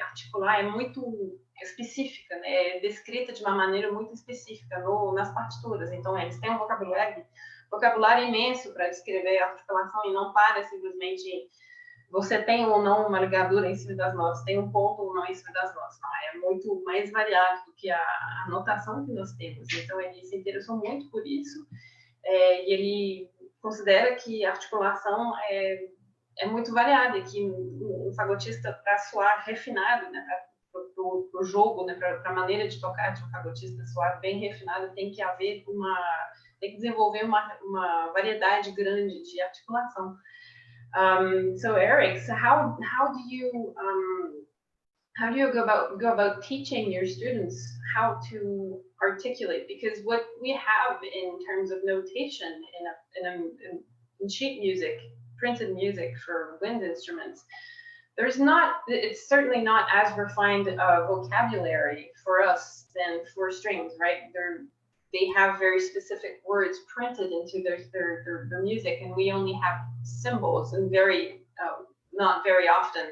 articular é muito específica, né? É descrita de uma maneira muito específica nas partituras. Então, eles têm um vocabulário imenso para descrever a articulação, e não para simplesmente você tem ou não uma ligadura em cima das notas, tem um ponto ou não em cima das notas. Não, é muito mais variado do que a notação que nós temos. Então, ele se interessou muito por isso, e ele considera que a articulação é muito variada, e que um fagotista, para soar refinado, né, para o jogo, né, para a maneira de tocar de um fagotista soar bem refinado, tem que desenvolver uma variedade grande de articulação. So Eric, how do you go about teaching your students how to articulate? Because what we have in terms of notation in sheet music, printed music for wind instruments, it's certainly not as refined a vocabulary for us than for strings, right? They have very specific words printed into their music, and we only have symbols, and not very often.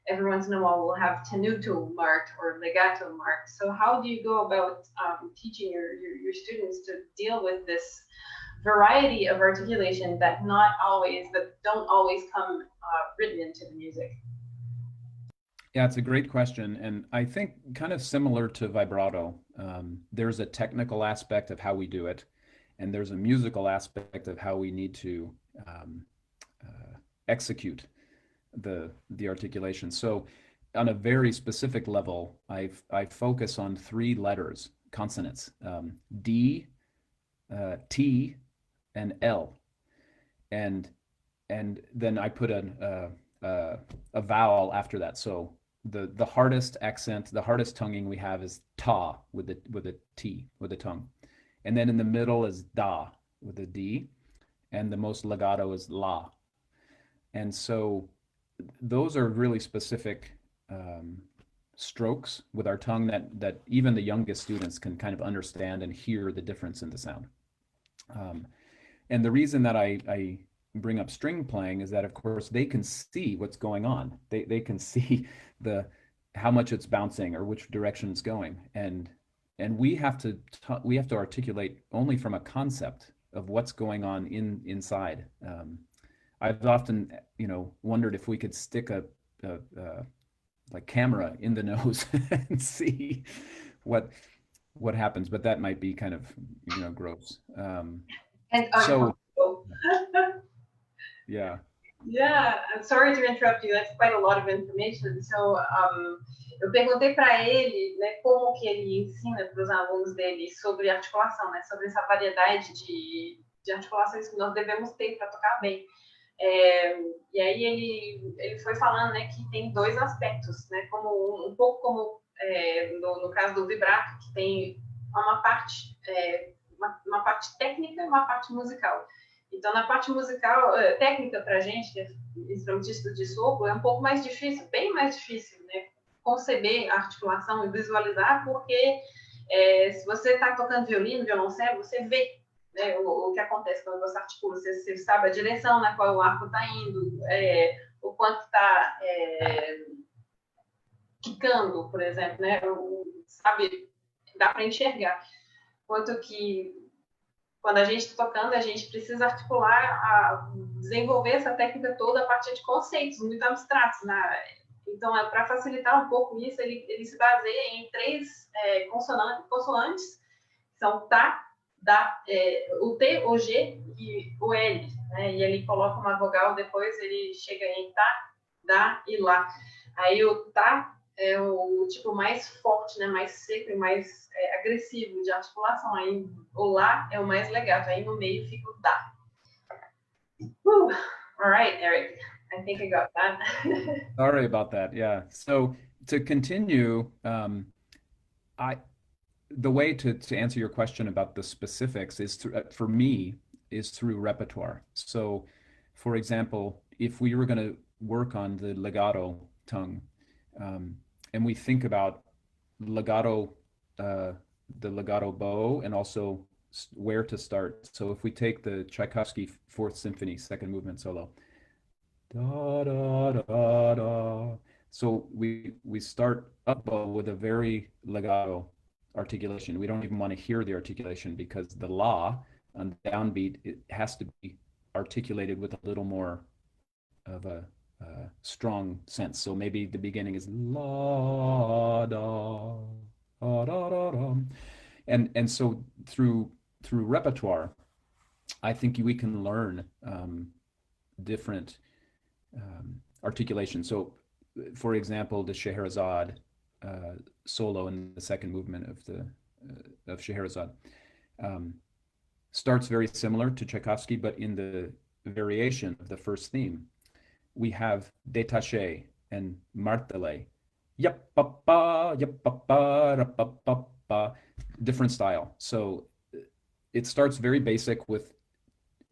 Every once in a while we'll have tenuto marked or legato marked. So how do you go about teaching your students to deal with this variety of articulation that don't always come written into the music? Yeah, it's a great question. And I think kind of similar to vibrato, there's a technical aspect of how we do it, and there's a musical aspect of how we need to execute the articulation. So on a very specific level, I focus on 3 letters, consonants, D, T, and L. And then I put a vowel after that. So the hardest accent, the hardest tonguing we have is ta with a T, with the tongue. And then in the middle is da with a D, and the most legato is la. And so those are really specific strokes with our tongue that even the youngest students can kind of understand and hear the difference in the sound. And the reason that I bring up string playing is that, of course, they can see what's going on. They can see how much it's bouncing or which direction it's going, and we have to articulate only from a concept of what's going on inside. I've often wondered if we could stick a like camera in the nose and see what happens, but that might be kind of gross. And so yeah. Yeah, I'm sorry to interrupt you. That's quite a lot of information. So, eu perguntei para ele, né, como que ele ensina para os alunos dele sobre articulação, né, sobre essa variedade de articulações que nós devemos ter para tocar bem. E aí ele foi falando, né, que tem 2 aspectos, né, como um pouco como no caso do vibrato, que tem uma parte técnica e uma parte musical. Então, na parte musical, técnica para a gente, que é instrumentista de sopro, é um pouco mais difícil, bem mais difícil, né? conceber a articulação e visualizar, porque se você está tocando violino, violoncelo, você vê, né, o que acontece quando você articula. Você sabe a direção na qual o arco está indo, o quanto está quicando, por exemplo, né? Sabe, dá para enxergar. Quanto que quando a gente está tocando, a gente precisa articular, desenvolver essa técnica toda a partir de conceitos muito abstratos, né? Então, para facilitar um pouco isso, ele se baseia em 3 consoantes, que são tá, dá, o T, o G e o L, né? E ele coloca uma vogal, depois ele chega em tá, dá e lá. Aí o tá é o tipo mais forte, né? Mais seco e mais agressivo de articulação. Aí o lá é o mais legato. Aí no meio fica o dá. All right, Eric. I think I got that. Sorry about that. Yeah. So to continue, the way to answer your question about the specifics is for me is through repertoire. So, for example, if we were going to work on the legato tongue, and we think about legato, the legato bow, and also where to start. So if we take the Tchaikovsky Fourth Symphony, second movement solo, da da da da. So we start up bow with a very legato articulation. We don't even want to hear the articulation because the la on the downbeat, it has to be articulated with a little more of a strong sense. So maybe the beginning is la da da da da da, and so through repertoire, I think we can learn different articulation. So, for example, the Scheherazade solo in the second movement of Scheherazade starts very similar to Tchaikovsky, but in the variation of the first theme, we have détaché and martelé, different style. So it starts very basic with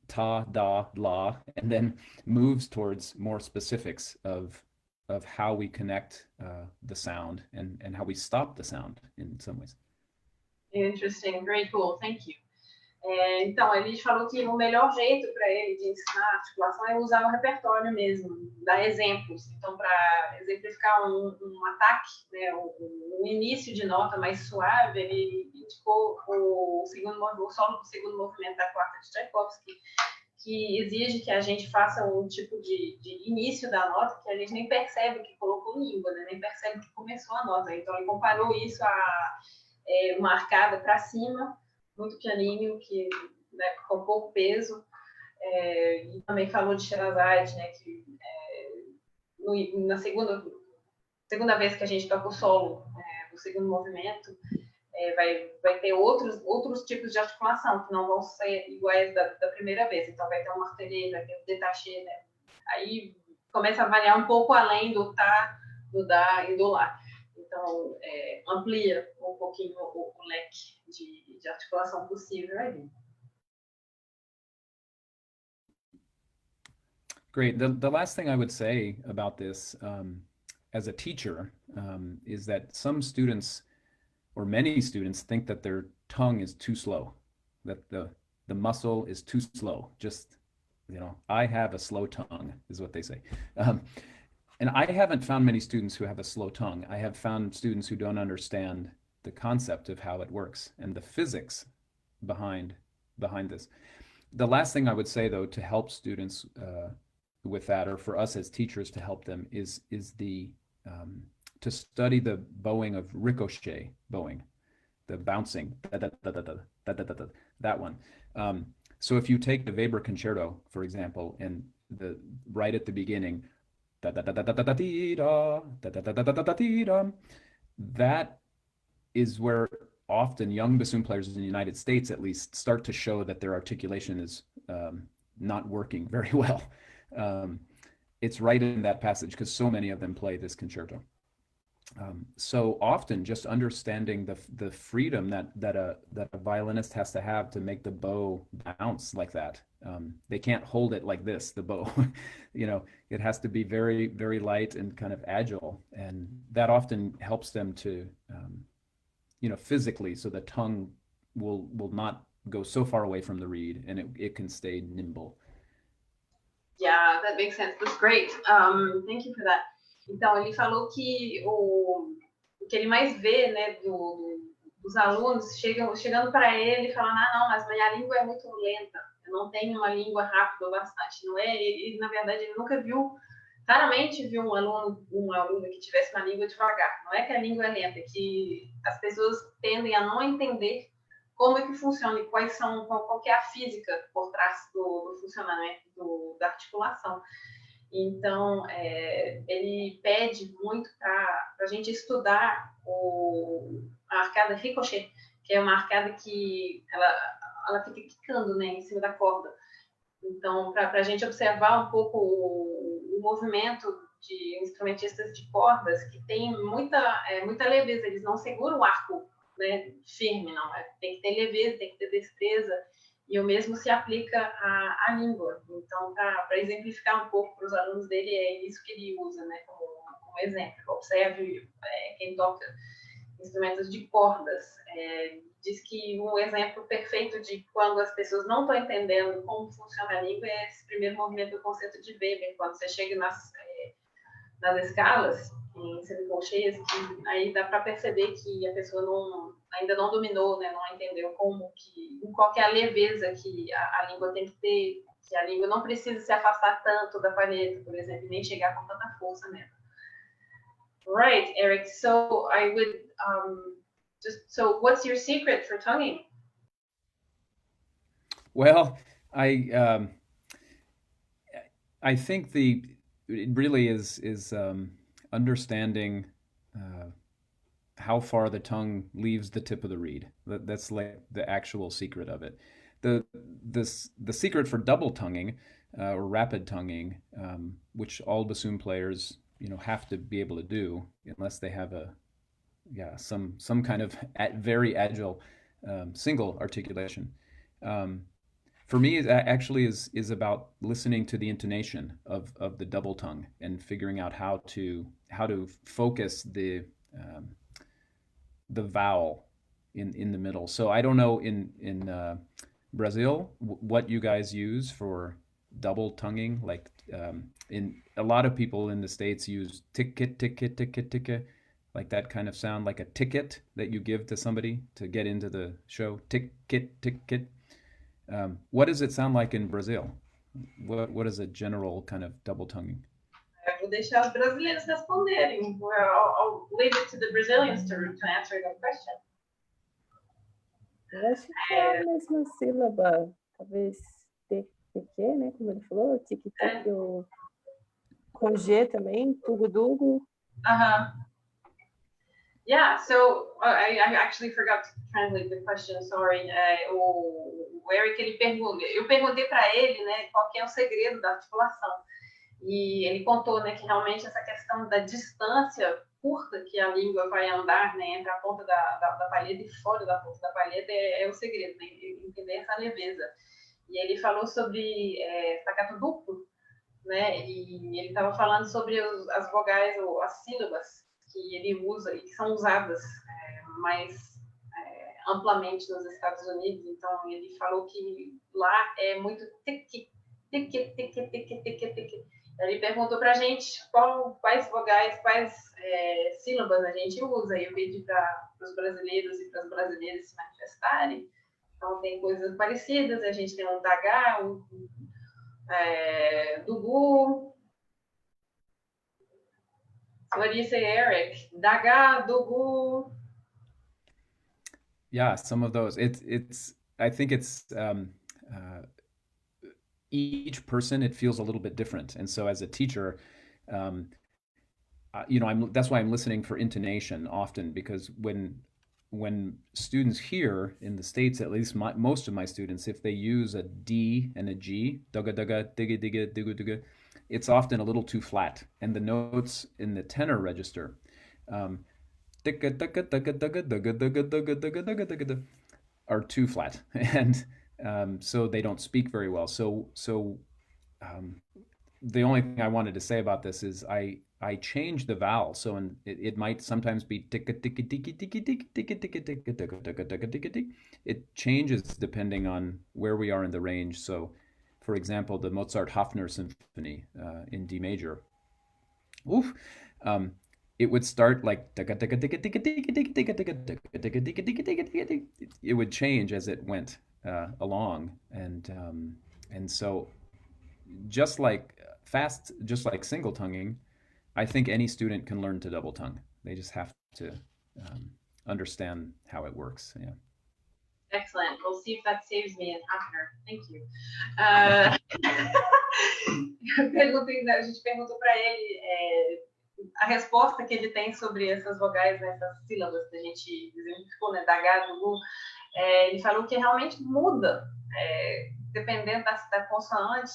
ta, da, la, and then moves towards more specifics of how we connect the sound and how we stop the sound in some ways. Interesting, very cool, thank you. Então, ele falou que o melhor jeito para ele de ensinar articulação é usar o repertório mesmo, dar exemplos. Então, para exemplificar um ataque, né, um início de nota mais suave, ele indicou o solo do segundo movimento da quarta de Tchaikovsky, que exige que a gente faça um tipo de início da nota que a gente nem percebe que colocou língua, né? Nem percebe que começou a nota. Então, ele comparou isso a uma arcada para cima, muito pianinho, que, né, com pouco peso. E também falou de Scheherazade, né, que na segunda vez que a gente toca o solo do segundo movimento, vai ter outros tipos de articulação que não vão ser iguais da primeira vez. Então, vai ter um martelê, vai ter um détaché, né? Aí começa a variar um pouco além do tá, do dá e do lá. Então, amplia um pouquinho o leque de articulação possível ali. Great. The last thing I would say about this as a teacher is that some students or many students think that their tongue is too slow, that the muscle is too slow. Just, I have a slow tongue is what they say. And I haven't found many students who have a slow tongue. I have found students who don't understand the concept of how it works and the physics behind this. The last thing I would say, though, to help students with that, or for us as teachers to help them, is to study the bowing of ricochet bowing, the bouncing, that one. So if you take the Weber concerto, for example, and right at the beginning, that is where often young bassoon players in the United States, at least, start to show that their articulation is not working very well. It's right in that passage because so many of them play this concerto. So often, just understanding the freedom that a violinist has to have to make the bow bounce like that They can't hold it like this, the bow. It has to be very, very light and kind of agile. And that often helps them to, physically, so the tongue will not go so far away from the reed, and it can stay nimble. Yeah, that makes sense. That's great. Thank you for that. Então, ele falou que o que ele mais vê, né, dos alunos chegando para ele e falando, não, mas minha língua é muito lenta, eu não tenho uma língua rápida o bastante, não é? Ele, na verdade, ele nunca viu, raramente viu um aluno que tivesse uma língua devagar. Não é que a língua é lenta, é que as pessoas tendem a não entender como é que funciona e qual que é a física por trás do funcionamento da articulação. Então, ele pede muito para a gente estudar a arcada ricochet, que é uma arcada que ela fica quicando, né, em cima da corda. Então, para a gente observar um pouco o movimento de instrumentistas de cordas, que tem muita leveza, eles não seguram o arco, né, firme, não. Tem que ter leveza, tem que ter destreza, e o mesmo se aplica à língua. Então, para exemplificar um pouco para os alunos dele, é isso que ele usa, né, como exemplo. Observe quem toca instrumentos de cordas. Diz que um exemplo perfeito de quando as pessoas não estão entendendo como funciona a língua é esse primeiro movimento do concerto de Weber, quando você chega nas escalas, em semicolcheias, que aí dá para perceber que a pessoa ainda não dominou, né, não entendeu qual que é a leveza que a língua tem que ter, que a língua não precisa se afastar tanto da palheta, por exemplo, nem chegar com tanta força nela. Right, Eric, so I would so what's your secret for tonguing? Well, I think it really is understanding how far the tongue leaves the tip of the reed. That's like the actual secret of it. The secret for double tonguing or rapid tonguing, which all bassoon players have to be able to do, unless they have some kind of very agile single articulation. For me, it actually is about listening to the intonation of the double tongue and figuring out how to focus the vowel in the middle. So I don't know in Brazil what you guys use for double tonguing. Like in a lot of people in the States use ticket ticket ticket ticket, like that kind of sound, like a ticket that you give to somebody to get into the show. Ticket ticket. What does it sound like in Brazil? What is a general kind of double tonguing? Eu vou deixar os brasileiros responderem. I'll leave it to the Brazilians to answer your question. Eu acho que é a mesma sílaba, talvez TQ, né? Como ele falou, tic-tac, com G também, tugu-dugu. Yeah, so I actually forgot to translate the question, sorry. O Eric, eu perguntei para ele, né, qual que é o segredo da articulação. E ele contou, né, que realmente essa questão da distância curta que a língua vai andar, né, entre a ponta da palheta e fora da ponta da palheta é o segredo, né, entender essa leveza. E ele falou sobre staccato duplo, né, e ele estava falando sobre as vogais ou as sílabas que ele usa e que são usadas mais amplamente nos Estados Unidos. Então, ele falou que lá é muito tique, tique, tique, tique, tique, tique. Ele perguntou para a gente quais vogais, quais sílabas a gente usa, e eu pedi para os brasileiros e para as brasileiras se manifestarem. Então, tem coisas parecidas, a gente tem um dagá, dugu. What do you say, Eric? Dagá, dugu. Yeah, some of those. I think it's each person, it feels a little bit different. And so as a teacher, that's why I'm listening for intonation often, because when students hear in the States, at least most of my students, if they use a D and a G, dugga dugga, digga digga, digga digga, it's often a little too flat. And the notes in the tenor register, are too flat. And so they don't speak very well. Um, the only thing I wanted to say about this is I change the vowel, so it might sometimes be ticka ticka ticka ticka ticka ticka ticka ticka ticka ticka ticka ticka ticka. It changes depending on where we are in the range. So, for example, the Mozart Hafner Symphony in D major, oof, it would start like ticka ticka ticka ticka ticka ticka ticka ticka ticka ticka ticka ticka ticka ticka. It would change as it went along, and so just like single tonguing, I think any student can learn to double tongue. They just have to understand how it works. Yeah. Excellent. We'll see if that saves me an Hafner. Thank you. A gente perguntou para ele a resposta que ele tem sobre essas vogais, né, essas sílabas que a gente exemplificou, né, da H, do U. Ele falou que realmente muda, dependendo da consoante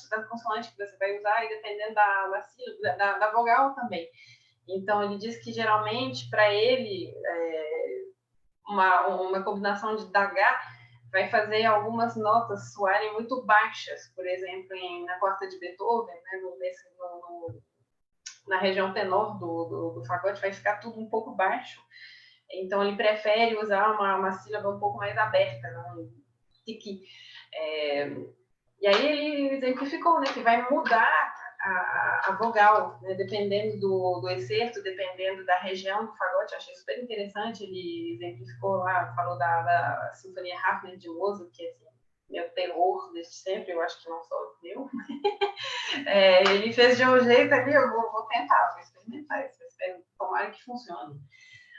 que você vai usar e dependendo da sílaba, da vogal também. Então, ele diz que geralmente, para ele, uma combinação de H vai fazer algumas notas soarem muito baixas, por exemplo, na quarta de Beethoven, né, na região tenor do fagote, vai ficar tudo um pouco baixo. Então, ele prefere usar uma sílaba um pouco mais aberta, não tiqui. E aí ele exemplificou, né, que vai mudar a vogal, né, dependendo do excerto, dependendo da região do fagote. Eu achei super interessante. Ele exemplificou lá, falou da Sinfonia Hafner de Mozart, que é assim, meu terror desde sempre, eu acho que não só meu. Ele fez de um jeito ali, eu vou tentar, vou experimentar isso, tomara que funcione.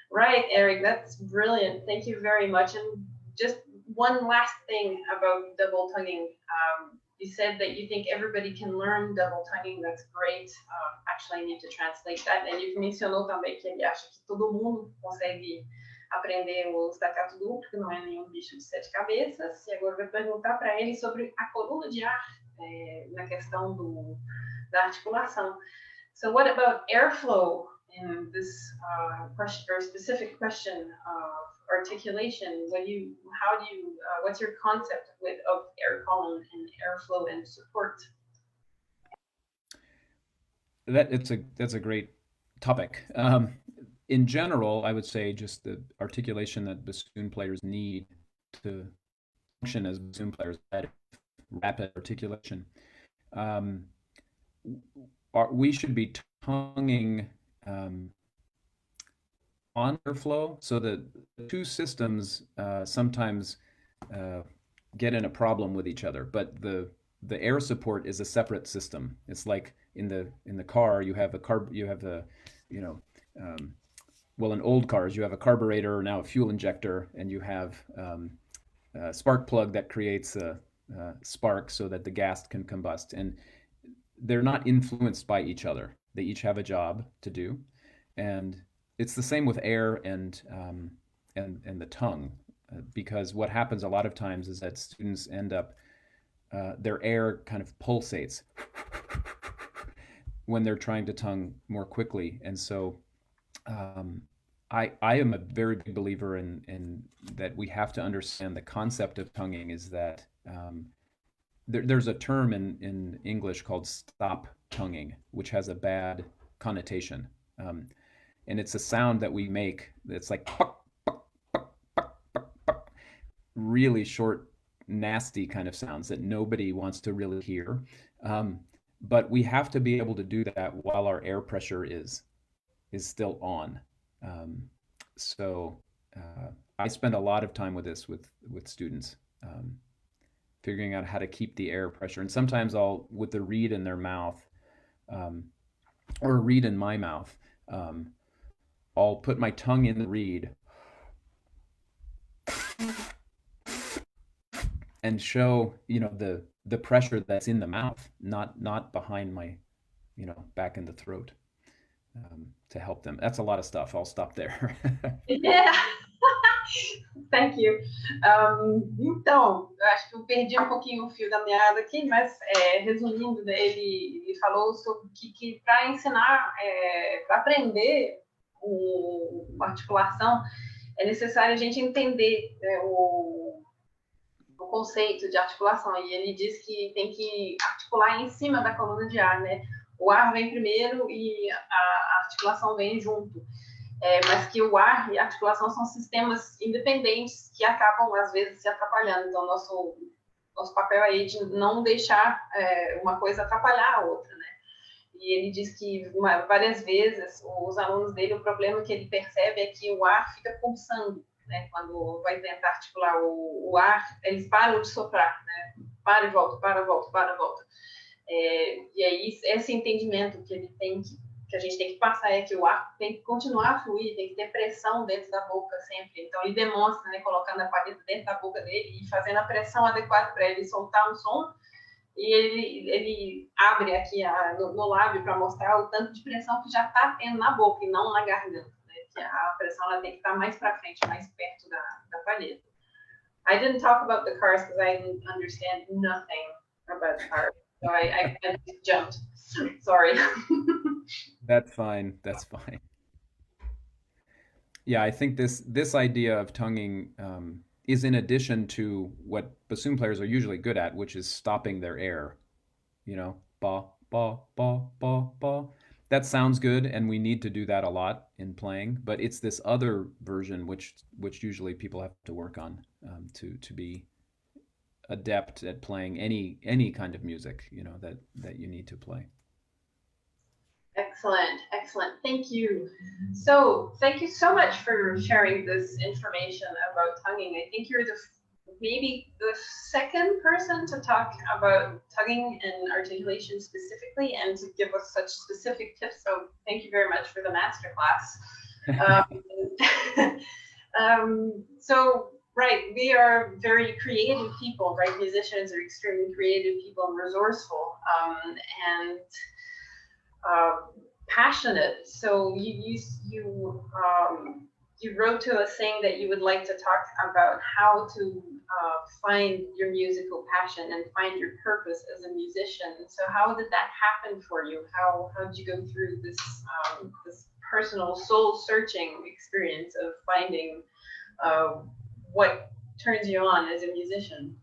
Right, Eric, that's brilliant. Thank you very much. And just one last thing about double tonguing. You said that you think everybody can learn double tonguing. That's great. Actually, I need to translate that. And you mencionou também que ele acha que todo mundo consegue aprender o staccato duplo, que não é nenhum bicho de 7 cabeças. E agora eu vou perguntar para ele sobre a coluna de ar, na questão da articulação. So what about airflow in this question, or specific question of articulation? What's your concept of air column and airflow and support? That's a great topic. In general, I would say just the articulation that bassoon players need to function as bassoon players, that rapid articulation. We should be tonguing on airflow, so that the two systems sometimes get in a problem with each other. But the air support is a separate system. It's like in the car you have in old cars you have a carburetor, now a fuel injector, and you have a spark plug that creates a spark so that the gas can combust. And they're not influenced by each other. They each have a job to do, and it's the same with air and the tongue, because what happens a lot of times is that students end up their air kind of pulsates when they're trying to tongue more quickly, and so I am a very big believer in that we have to understand the concept of tonguing is that there's a term in English called stop tonguing, which has a bad connotation. And it's a sound that we make that's like puck, puck, puck, puck, puck, puck, really short, nasty kind of sounds that nobody wants to really hear. But we have to be able to do that while our air pressure is still on. So I spend a lot of time with this with students, figuring out how to keep the air pressure. And sometimes I'll, with the reed in their mouth, or a reed in my mouth, I'll put my tongue in the reed and show, the pressure that's in the mouth, not behind my, back in the throat, to help them. That's a lot of stuff. I'll stop there. Yeah. Thank you. Então, eu acho que eu perdi um pouquinho o fio da meada aqui, mas resumindo, né, ele falou sobre que para ensinar, para aprender uma articulação, é necessário a gente entender, o conceito de articulação, e ele diz que tem que articular em cima da coluna de ar, né? O ar vem primeiro e a articulação vem junto. Mas que o ar e a articulação são sistemas independentes que acabam, às vezes, se atrapalhando. Então, nosso papel aí de não deixar uma coisa atrapalhar a outra, né? E ele diz que várias vezes os alunos dele, o problema que ele percebe é que o ar fica pulsando, né? Quando vai tentar articular o ar, eles param de soprar, né? Para e volta, para, volta, para, volta. E aí, esse entendimento que ele tem, que a gente tem que passar, é que o ar tem que continuar a fluir, tem que ter pressão dentro da boca sempre. Então, ele demonstra, né, colocando a palheta dentro da boca dele e fazendo a pressão adequada para ele soltar um som. E ele abre aqui no lábio para mostrar o tanto de pressão que já está tendo na boca e não na garganta, né? Que a pressão ela tem que estar mais para frente, mais perto da palheta. I didn't talk about the cars because I didn't understand nothing about cars. So I just jumped. Sorry. That's fine. That's fine. Yeah, I think this idea of tonguing is in addition to what bassoon players are usually good at, which is stopping their air. You know, ba ba ba ba ba. That sounds good, and we need to do that a lot in playing. But it's this other version which usually people have to work on to be adept at playing any kind of music, you know, that you need to play. Excellent, excellent. Thank you. So thank you so much for sharing this information about tonguing. I think you're maybe the second person to talk about tonguing and articulation specifically and to give us such specific tips. So thank you very much for the masterclass. So, right, we are very creative people, right? Musicians are extremely creative people and resourceful and passionate. So you wrote to us saying that you would like to talk about how to find your musical passion and find your purpose as a musician. So how did that happen for you? How did you go through this personal soul searching experience of finding what turns you on as a musician?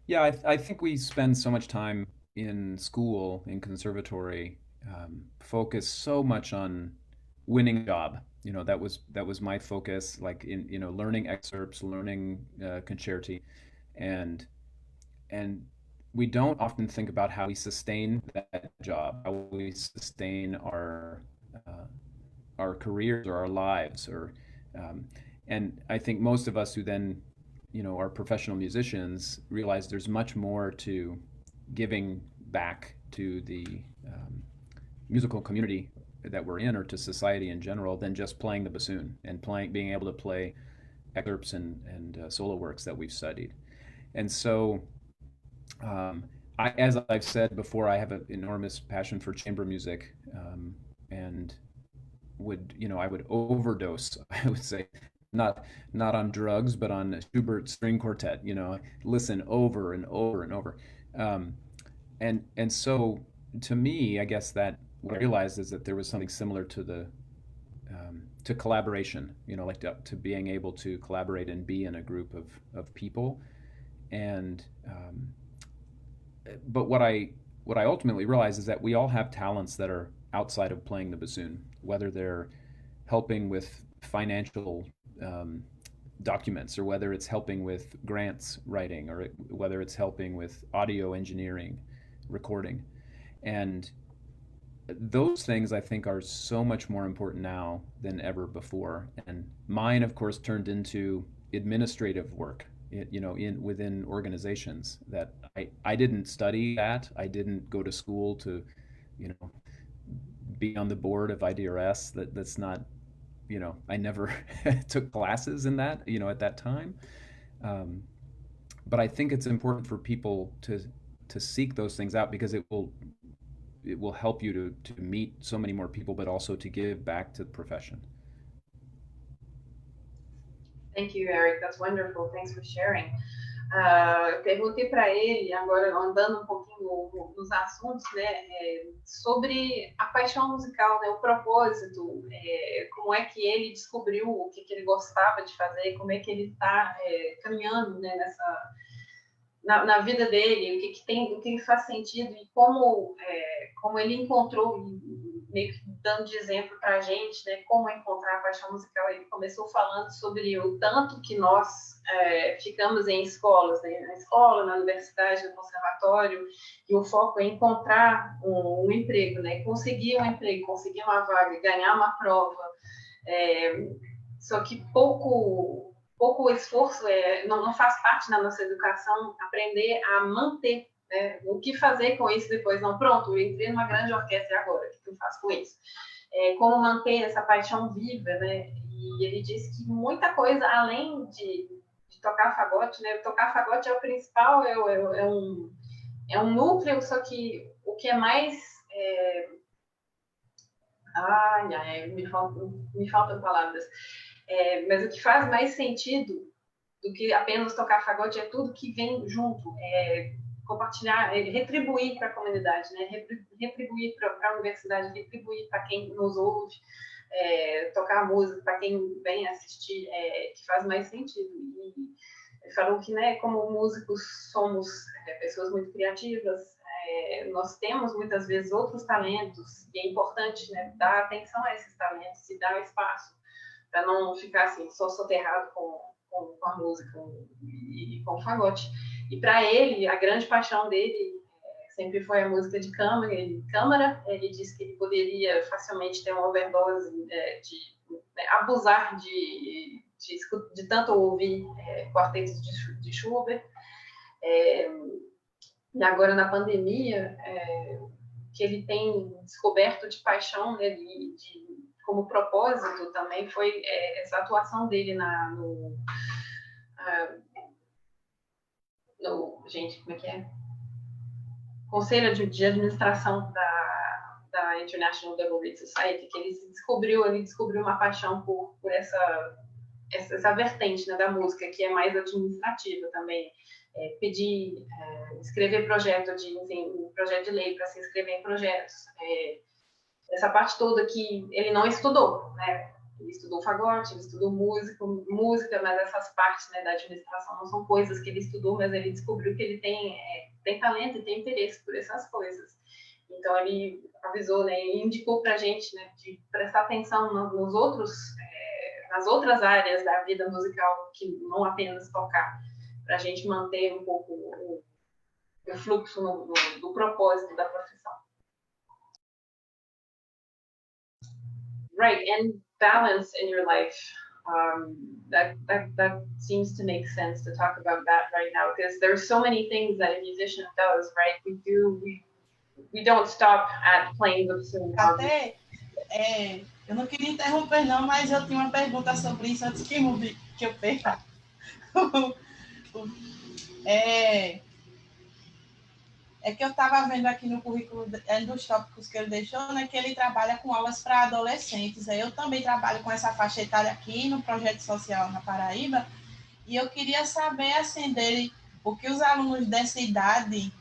Yeah, I think we spend so much time in school, in conservatory, focused so much on winning a job. You know, that was my focus, like in, you know, learning excerpts, learning concerti, and and we don't often think about how we sustain that job, how we sustain our careers or our lives, or and I think most of us who then, you know, are professional musicians realize there's much more to giving back to the musical community that we're in or to society in general than just playing the bassoon and being able to play excerpts and solo works that we've studied. And so, as I've said before, I have an enormous passion for chamber music, and I would overdose, I would say, not on drugs, but on Schubert string quartet. You know, listen over and over and over, and so to me, I guess that what I realized is that there was something similar to collaboration. You know, like to being able to collaborate and be in a group of people, and but what I ultimately realized is that we all have talents that are outside of playing the bassoon, whether they're helping with financial documents, or whether it's helping with grants writing, or whether it's helping with audio engineering, recording. And those things I think are so much more important now than ever before. And mine, of course, turned into administrative work, you know, within organizations that I didn't study that. I didn't go to school to, you know, be on the board of IDRS. That's not, you know, I never took classes in that, you know, at that time. But I think it's important for people to seek those things out, because it will help you to meet so many more people, but also to give back to the profession. Thank you, Eric. That's wonderful. Thanks for sharing. Eu perguntei para ele, agora andando um pouquinho nos assuntos, né, sobre a paixão musical, né, o propósito, como é que ele descobriu o que ele gostava de fazer, como é que ele está caminhando, né, na vida dele, o que faz sentido e como ele encontrou, meio que dando de exemplo para a gente, né, como encontrar a paixão musical. Ele começou falando sobre o tanto que nós ficamos em escolas, né, na escola, na universidade, no conservatório, e o foco é encontrar um emprego, né, conseguir um emprego, conseguir uma vaga, ganhar uma prova, só que pouco esforço não faz parte da nossa educação aprender a manter, né? O que fazer com isso depois. Não, pronto, eu entrei numa grande orquestra agora, o que eu faço com isso? Como manter essa paixão viva, né? E ele disse que muita coisa, além de tocar fagote, né? Tocar fagote é o principal, é um núcleo, só que o que é mais... me faltam palavras. Mas o que faz mais sentido do que apenas tocar fagote é tudo que vem junto, compartilhar, retribuir para a comunidade, né? Retribuir para a universidade, retribuir para quem nos ouve, tocar música para quem vem assistir, que faz mais sentido. E ele falou que, né, como músicos somos pessoas muito criativas, nós temos muitas vezes outros talentos e é importante, né, dar atenção a esses talentos e dar espaço para não ficar assim só soterrado com a música e com o fagote. E para ele, a grande paixão dele sempre foi a música de câmara. Ele disse que ele poderia facilmente ter uma overdose abusar de tanto ouvir quartetos de Schubert. E agora na pandemia, que ele tem descoberto de paixão, né, como propósito também foi essa atuação dele gente, como é que é? Conselho de administração da International Double Reed Society, que ele descobriu uma paixão por essa vertente, né, da música, que é mais administrativa também. Escrever projeto de lei para se inscrever em projetos. Essa parte toda que ele não estudou, né? Ele estudou fagote, ele estudou música, mas essas partes, né, da administração não são coisas que ele estudou, mas ele descobriu que ele tem talento e tem interesse por essas coisas. Então ele avisou, né, e indicou para a gente, né, de prestar atenção nas outras áreas da vida musical, que não apenas tocar, para a gente manter um pouco o fluxo do propósito da profissão. Right, and balance in your life. That seems to make sense to talk about that right now, because there's so many things that a musician does, right? We don't stop at playing the bassoon. Até, eu não queria interromper não, mas eu tinha uma pergunta sobre isso antes que eu perca. É que eu estava vendo aqui no currículo dos tópicos que ele deixou, né, que ele trabalha com aulas para adolescentes. Eu também trabalho com essa faixa etária aqui no projeto social na Paraíba, e eu queria saber, assim, dele, o que os alunos dessa idade,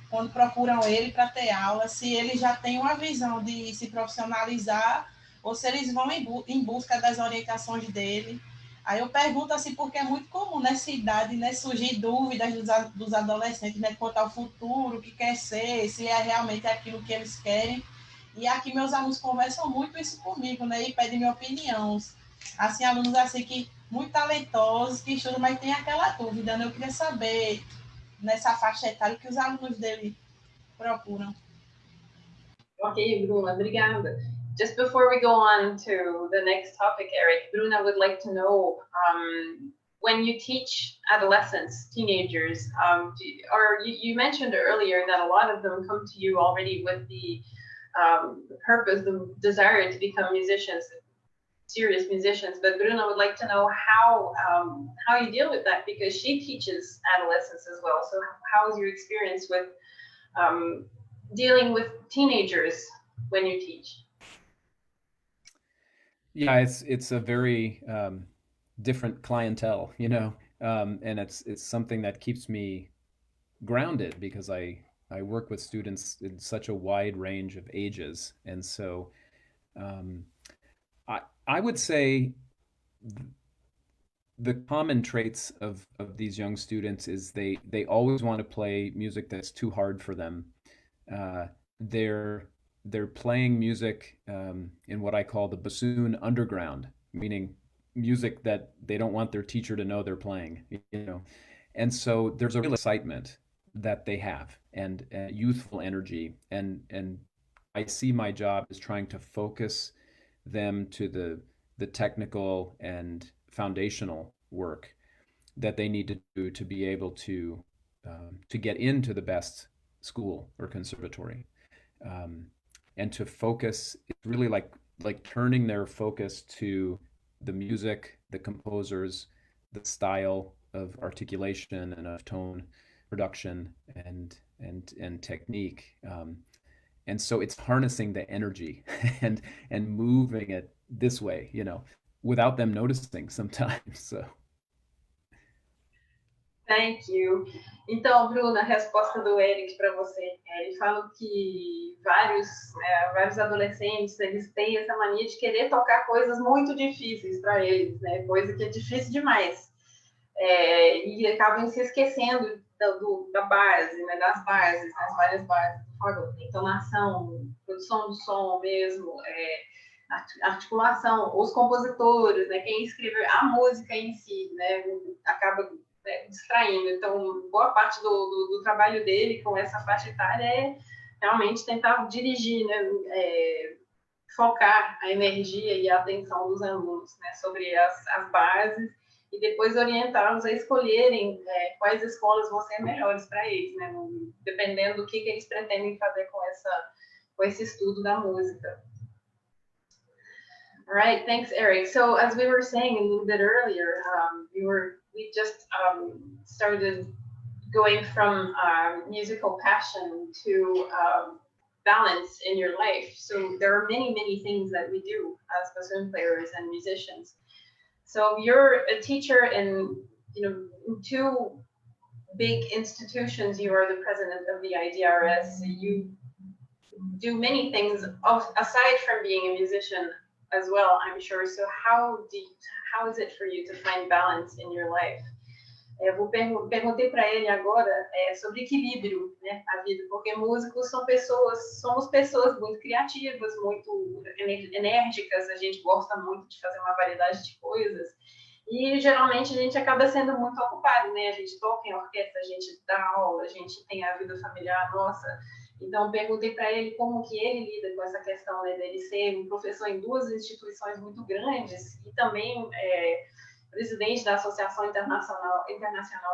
quando procuram ele para ter aula, se ele já tem uma visão de se profissionalizar ou se eles vão em busca das orientações dele. Aí eu pergunto assim, porque é muito comum nessa idade, né, surgir dúvidas dos adolescentes, né, quanto ao futuro, o que quer ser, se é realmente aquilo que eles querem. E aqui meus alunos conversam muito isso comigo, né, e pedem minha opinião. Assim, alunos assim que muito talentosos, que estudam, mas tem aquela dúvida, né? Eu queria saber, nessa faixa etária, o que os alunos dele procuram. Ok, Bruna, obrigada. Just before we go on to the next topic, Eric, Bruna would like to know, when you teach adolescents, teenagers, you mentioned earlier that a lot of them come to you already with the purpose, the desire to become musicians, serious musicians, but Bruna would like to know how you deal with that, because she teaches adolescents as well. So how is your experience with dealing with teenagers when you teach? Yeah, it's a very different clientele, you know. and it's something that keeps me grounded because I work with students in such a wide range of ages, and so um, I would say the common traits of these young students is they always want to play music that's too hard for them. Uh, they're they're playing music in what I call the bassoon underground, meaning music that they don't want their teacher to know they're playing, you know. And so there's a real excitement that they have and youthful energy, and I see my job as trying to focus them to the technical and foundational work that they need to do to be able to get into the best school or conservatory, um, and to focus. It's really like turning their focus to the music, the composers, the style of articulation and of tone production and technique. And so it's harnessing the energy and moving it this way, you know, without them noticing sometimes. So Thank you. Então, Bruna, a resposta do Eric para você. Ele falou que vários adolescentes, eles têm essa mania de querer tocar coisas muito difíceis para eles, né? Coisa que é difícil demais. E acabam se esquecendo da base, né? Das bases, as várias bases do fagote. Entonação, produção do som mesmo, articulação, os compositores, né? Quem escreveu a música em si, né? Acaba distraindo. Então, boa parte do trabalho dele com essa faixa etária é realmente tentar dirigir, né? Focar a energia e a atenção dos alunos, né? Sobre as bases e depois orientá-los a escolherem quais escolas vão ser melhores para eles, né? Dependendo do que eles pretendem fazer com esse estudo da música. All right, thanks, Eric. So as we were saying a little bit earlier, we just started going from musical passion to balance in your life. So there are many, many things that we do as bassoon players and musicians. So you're a teacher in two big institutions. You are the president of the IDRS. You do many things aside from being a musician as well, I'm sure. So how is it for you to find balance in your life? Perguntei para ele agora sobre equilíbrio, né, a vida, porque músicos somos pessoas muito criativas, muito enérgicas, a gente gosta muito de fazer uma variedade de coisas, e geralmente a gente acaba sendo muito ocupado, né, a gente toca em orquestra, a gente dá aula, a gente tem a vida familiar nossa. Então, perguntei para ele como que ele lida com essa questão, né, dele ser um professor em duas instituições muito grandes e também presidente da Associação Internacional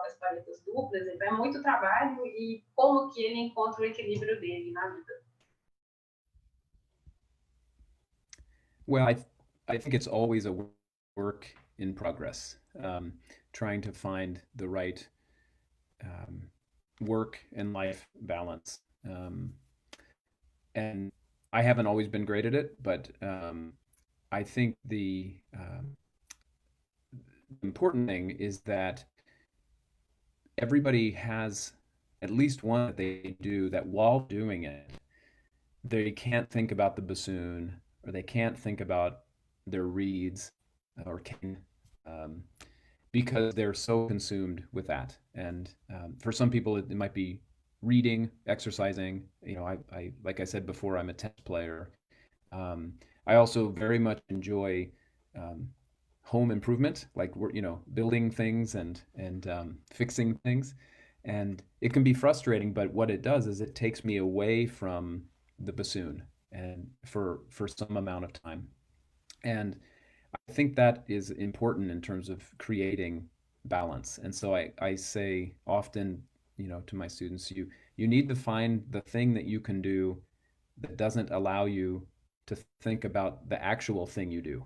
das Paletas Duplas. Então, é muito trabalho e como que ele encontra o equilíbrio dele na vida. Well, I think it's always a work in progress, trying to find the right work and life balance. And I haven't always been great at it, but I think the important thing is that everybody has at least one that they do that while doing it, they can't think about the bassoon or they can't think about their reeds or cane, because they're so consumed with that. And for some people, it might be reading, exercising. You know, I like I said before, I'm a tennis player. I also very much enjoy home improvement, like we're building things and fixing things, and it can be frustrating. But what it does is it takes me away from the bassoon and for some amount of time, and I think that is important in terms of creating balance. And so I say often, to my students, you need to find the thing that you can do that doesn't allow you to think about the actual thing you do.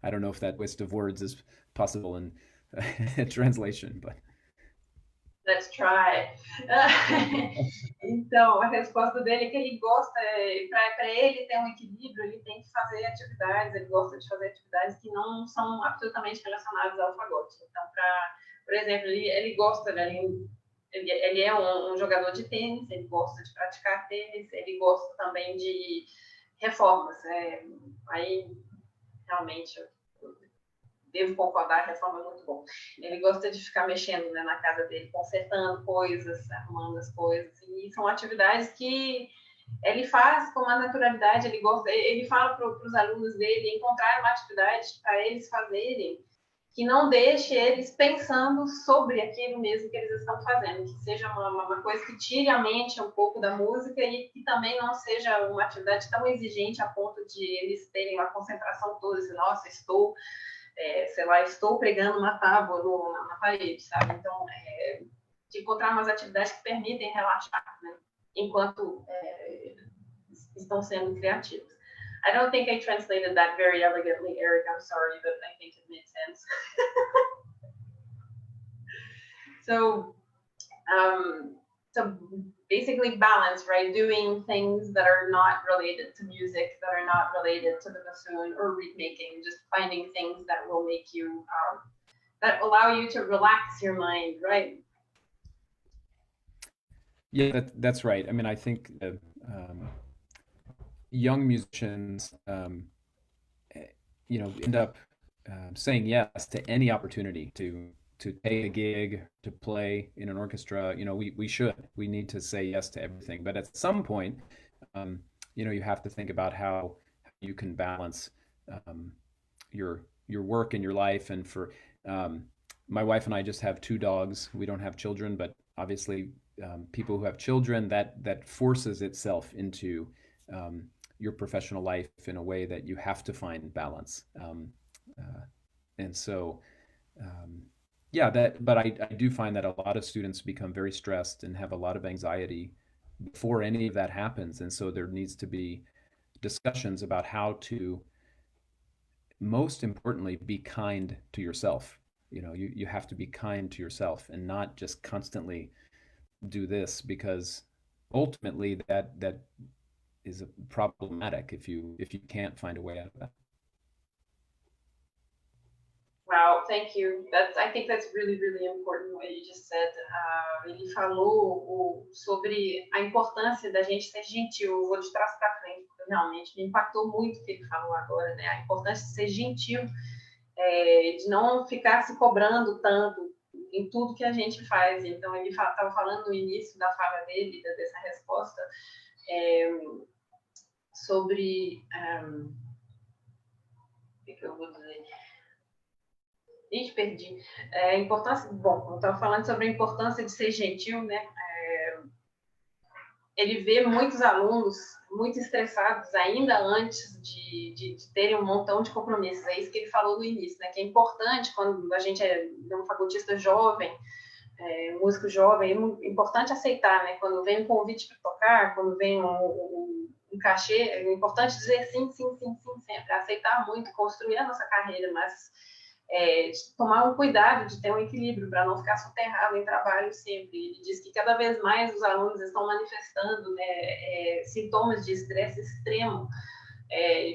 I don't know if that twist of words is possible in translation, but Let's try. Então, a resposta dele é que ele gosta, para ele ter um equilíbrio, ele tem que fazer atividades, ele gosta de fazer atividades que não são absolutamente relacionadas ao fagote. Então, por exemplo, ele gosta, né, ele é um jogador de tênis, ele gosta de praticar tênis, ele gosta também de reformas. Aí, realmente, devo concordar, a reforma é muito bom. Ele gosta de ficar mexendo, né, na casa dele, consertando coisas, arrumando as coisas, e são atividades que ele faz com uma naturalidade, ele fala para os alunos dele encontrar uma atividade para eles fazerem que não deixe eles pensando sobre aquilo mesmo que eles estão fazendo, que seja uma coisa que tire a mente um pouco da música e que também não seja uma atividade tão exigente a ponto de eles terem a concentração toda, assim, nossa, estou pregando uma tábua na parede, sabe? Então, de encontrar umas atividades que permitem relaxar, né? Enquanto estão sendo criativos. I don't think I translated that very elegantly, Eric. I'm sorry, but I think it made sense. So basically balance, right? Doing things that are not related to music, that are not related to the bassoon or reed making, just finding things that will make you, that allow you to relax your mind, right? Yeah, that's right. I mean, I think young musicians, end up saying yes to any opportunity to take a gig, to play in an orchestra. We need to say yes to everything. But at some point, you have to think about how you can balance your work and your life. And for my wife and I just have two dogs. We don't have children, but obviously people who have children, that forces itself into your professional life in a way that you have to find balance. And so, but I do find that a lot of students become very stressed and have a lot of anxiety before any of that happens. And so there needs to be discussions about how to, most importantly, be kind to yourself. You have to be kind to yourself and not just constantly do this, because ultimately that is problematic if you can't find a way out of that. Wow, thank you. I think that's really, really important what you just said. Ele falou sobre a importância da gente ser gentil. Eu vou de trás para frente, porque realmente me impactou muito o que ele falou agora, né? A importância de ser gentil, de não ficar se cobrando tanto em tudo que a gente faz. Então, ele estava falando no início da fala dele, dessa resposta, sobre... o que eu vou dizer? Ixi, perdi. A importância... Bom, eu estava falando sobre a importância de ser gentil, né? Ele vê muitos alunos muito estressados ainda antes de terem um montão de compromissos. É isso que ele falou no início, né? Que é importante quando a gente é um fagotista jovem, músico jovem, é importante aceitar, né? Quando vem um convite para tocar, quando vem um cachê, é importante dizer sim, sim, sim, sim, sempre. Aceitar muito, construir a nossa carreira, mas tomar um cuidado de ter um equilíbrio para não ficar soterrado em trabalho sempre. Ele diz que cada vez mais os alunos estão manifestando, né, sintomas de estresse extremo,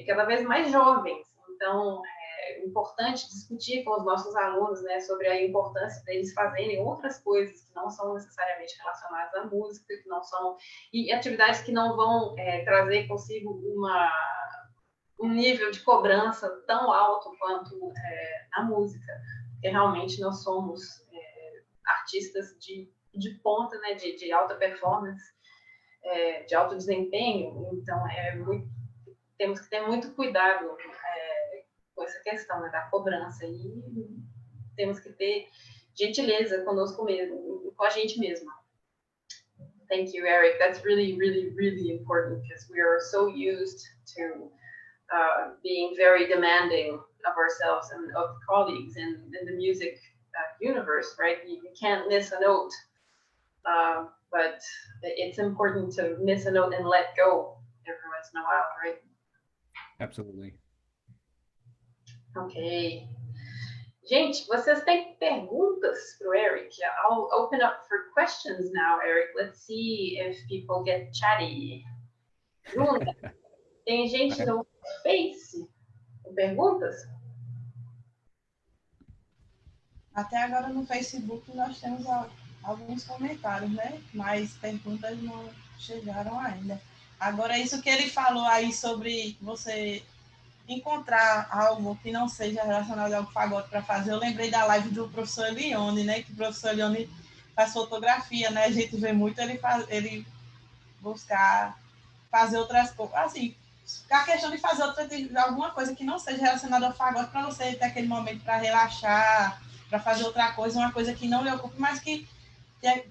cada vez mais jovens. Então, é importante discutir com os nossos alunos, né, sobre a importância deles fazerem outras coisas que não são necessariamente relacionadas à música, que não são, e atividades que não vão trazer consigo um nível de cobrança tão alto quanto na música, porque realmente nós somos artistas de ponta, né, de alta performance, de alto desempenho. Então, temos que ter muito cuidado com essa questão, né, da cobrança, e temos que ter gentileza conosco mesmo, com a gente mesma. Thank you, Eric. That's really, really, really important, because we are so used to being very demanding of ourselves and of colleagues in the music universe, right? You can't miss a note, but it's important to miss a note and let go every once in a while, right? Absolutely. Ok. Gente, vocês têm perguntas para o Eric? I'll open up for questions now, Eric. Let's see if people get chatty. Bruna, tem gente no Face com perguntas? Até agora no Facebook nós temos alguns comentários, né? Mas perguntas não chegaram ainda. Agora, isso que ele falou aí sobre você encontrar algo que não seja relacionado ao fagote para fazer, eu lembrei da live do professor Elione, né? Que o professor Elione faz fotografia, né? A gente vê muito ele buscar fazer outras coisas, assim, a questão de fazer alguma coisa que não seja relacionada ao fagote para você ter aquele momento para relaxar, para fazer outra coisa, uma coisa que não lhe ocupe, mas que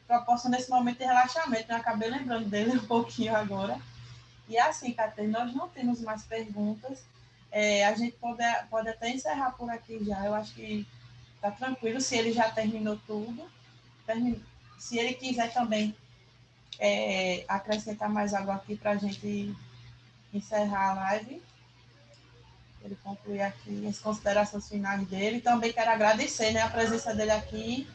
proporciona esse momento de relaxamento. Eu acabei lembrando dele um pouquinho agora. E assim, Catarina, nós não temos mais perguntas. A gente pode até encerrar por aqui já. Eu acho que está tranquilo, se ele já terminou tudo. Se ele quiser também acrescentar mais algo aqui para a gente encerrar a live, ele concluir aqui as considerações finais dele. Também quero agradecer, né, a presença dele aqui,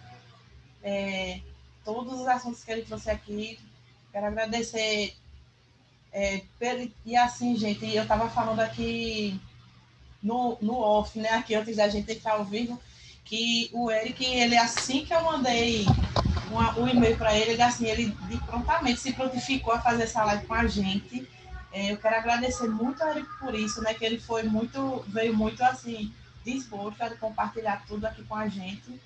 todos os assuntos que ele trouxe aqui. Quero agradecer. E assim, gente, eu estava falando aqui no off, né, aqui antes da gente estar ao vivo, que o Eric, ele assim que eu mandei um e-mail para ele, ele prontamente se prontificou a fazer essa live com a gente. Eu quero agradecer muito a Eric por isso, né, que ele veio muito assim, disposto a compartilhar tudo aqui com a gente.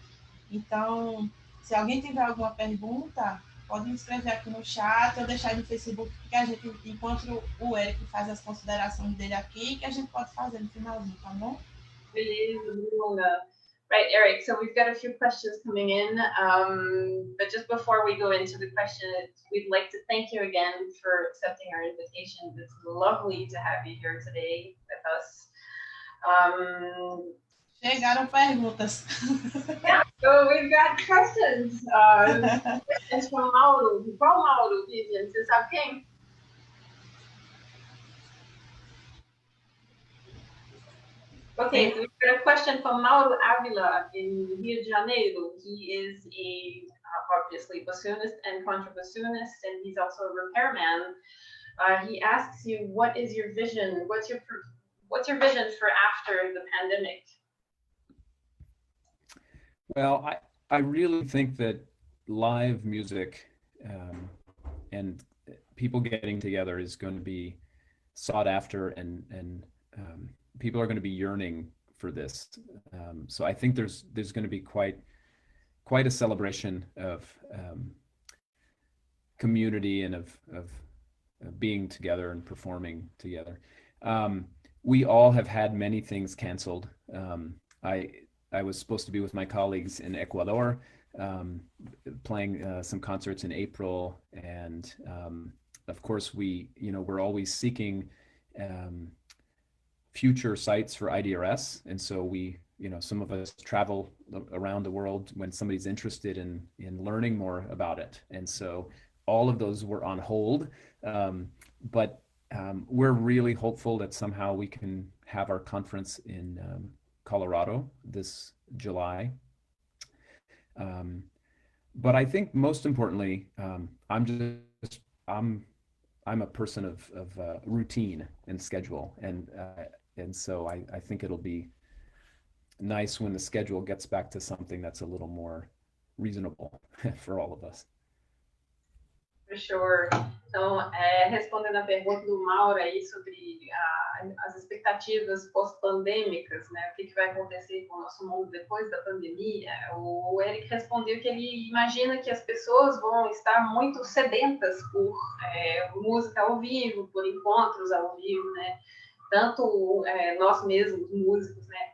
Então, se alguém tiver alguma pergunta, pode me escrever aqui no chat ou deixar aí no Facebook, que a gente, enquanto o Eric faz as considerações dele aqui, que a gente pode fazer no finalzinho, tá bom? Beleza, Bruna. Right, Eric, so we've got a few questions coming in, but just before we go into the questions, we'd like to thank you again for accepting our invitation. It's lovely to have you here today with us. Chegaram perguntas. Yeah, so we've got questions. Questions from Mauro. Qual Mauro, Vivian? Você sabe quem? Okay, so we've got a question from Mauro Avila in Rio de Janeiro. He is obviously bassoonist and contrabassoonist, and he's also a repairman. He asks you, what is your vision? What's your vision for after the pandemic? Well, I really think that live music and people getting together is going to be sought after, and people are going to be yearning for this. So I think there's going to be quite a celebration of community and of being together and performing together. We all have had many things canceled. I was supposed to be with my colleagues in Ecuador, playing some concerts in April, and of course we're always seeking future sites for IDRS, and so some of us travel around the world when somebody's interested in learning more about it, and so all of those were on hold, but we're really hopeful that somehow we can have our conference in Colorado this July. But I think most importantly, I'm a person of routine and schedule, and so I think it'll be nice when the schedule gets back to something that's a little more reasonable for all of us. For sure. Então, respondendo a pergunta do Mauro aí sobre as expectativas pós-pandêmicas, né? O que vai acontecer com o nosso mundo depois da pandemia, o Eric respondeu que ele imagina que as pessoas vão estar muito sedentas por música ao vivo, por encontros ao vivo, né? Tanto nós mesmos, músicos, né?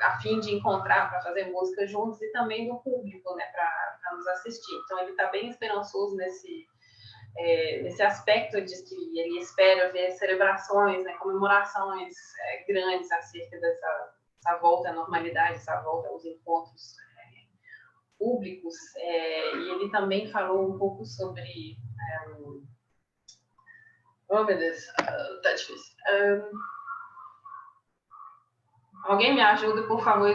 A fim de encontrar para fazer música juntos, e também do público, né, para nos assistir. Então ele está bem esperançoso nesse aspecto de que ele espera ver celebrações, né, comemorações grandes acerca dessa volta à normalidade, essa volta aos encontros públicos. E ele também falou um pouco sobre oh meu Deus, tá difícil. Alguém me ajuda, por favor.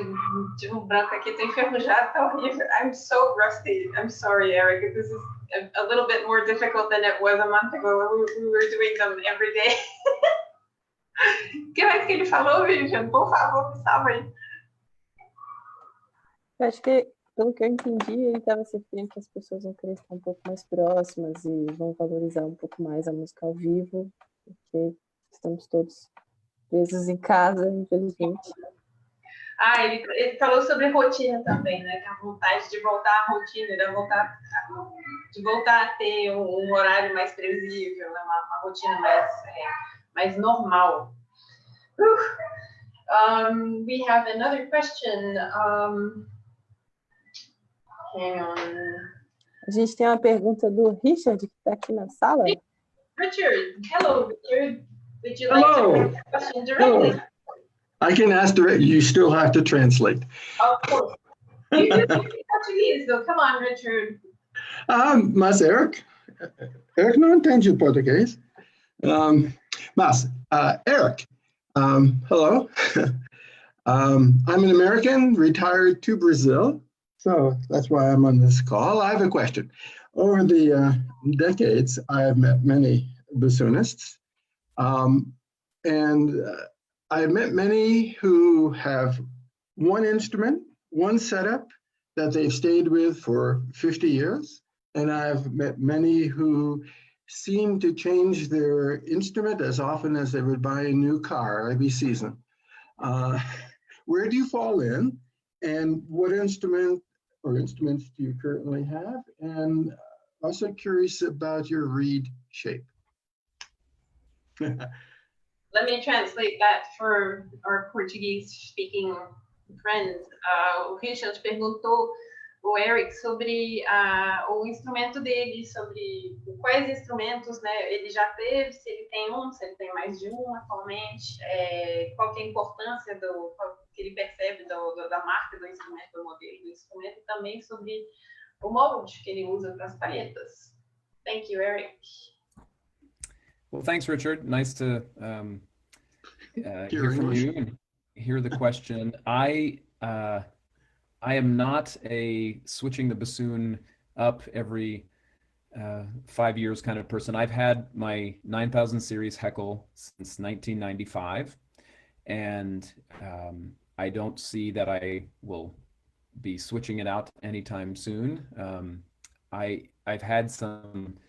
Tive um branco aqui, tô enferrujado, tá horrível. I'm so rusty. I'm sorry, Eric. This is a little bit more difficult than it was a month ago when we were doing them every day. O que mais que ele falou, Vivian? Por favor, me salva aí. Eu acho que, pelo que eu entendi, ele estava se referindo que as pessoas vão querer estar um pouco mais próximas e vão valorizar um pouco mais a música ao vivo, porque estamos todos presos em casa, infelizmente. Ah, ele falou sobre rotina também, né? Que a vontade de voltar à rotina, de voltar a ter um horário mais previsível, né? Uma rotina mais normal. We have another question. Hang on. A gente tem uma pergunta do Richard, que está aqui na sala. Richard, hello, Richard. Would you Hello. like to ask a question directly? Hello. I can ask direct. You still have to translate. Of course. You do speak Portuguese, so come on, Richard. Mas Eric não entende português. Eric, hello. I'm an American, retired to Brazil, so that's why I'm on this call. I have a question. Over the decades, I have met many bassoonists, and I have met many who have one instrument, one setup that they've stayed with for 50 years. And I've met many who seem to change their instrument as often as they would buy a new car every season. Where do you fall in? And what instrument or instruments do you currently have? And also curious about your reed shape. Let me translate that for our Portuguese-speaking friends. O Richard perguntou o Eric sobre o instrumento dele, sobre quais instrumentos, né, ele já teve, se ele tem um, se ele tem mais de um atualmente, qual que é a importância que ele percebe da marca do instrumento, do modelo do instrumento, e também sobre o molde que ele usa para as palhetas. Thank you, Eric. Well, thanks, Richard. Nice to hear from you and hear the question. I am not a switching the bassoon up every 5 years kind of person. I've had my 9000 series Heckel since 1995, and I don't see that I will be switching it out anytime soon. I've had some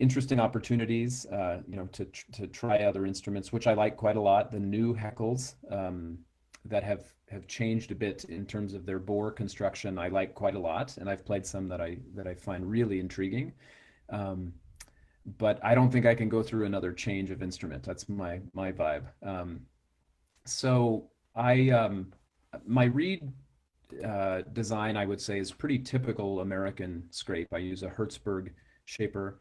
interesting opportunities, to try other instruments, which I like quite a lot. The new Heckels that have changed a bit in terms of their bore construction, I like quite a lot, and I've played some that I find really intriguing. But I don't think I can go through another change of instrument. That's my vibe. So my reed design, I would say, is pretty typical American scrape. I use a Hertzberg shaper.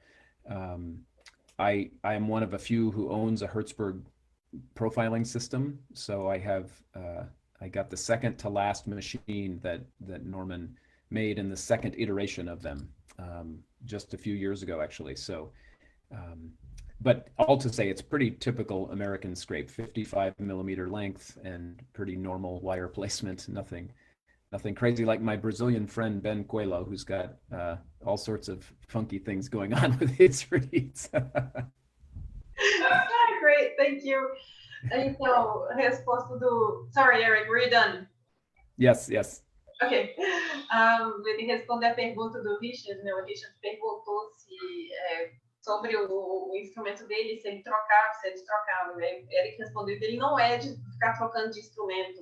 I am one of a few who owns a Hertzberg profiling system. So I got the second to last machine that Norman made in the second iteration of them, just a few years ago, actually. So, but all to say, it's pretty typical American scrape, 55 millimeter length and pretty normal wire placement, nothing crazy like my Brazilian friend Ben Coelho, who's got all sorts of funky things going on with his reeds. Great, thank you. Então, a resposta do... Sorry, Eric, were you done? Yes. Ok. Ele respondeu a pergunta do Richard, né? O Richard perguntou sobre o instrumento dele, se ele trocava. Né? Eric respondeu que ele não é de ficar trocando de instrumento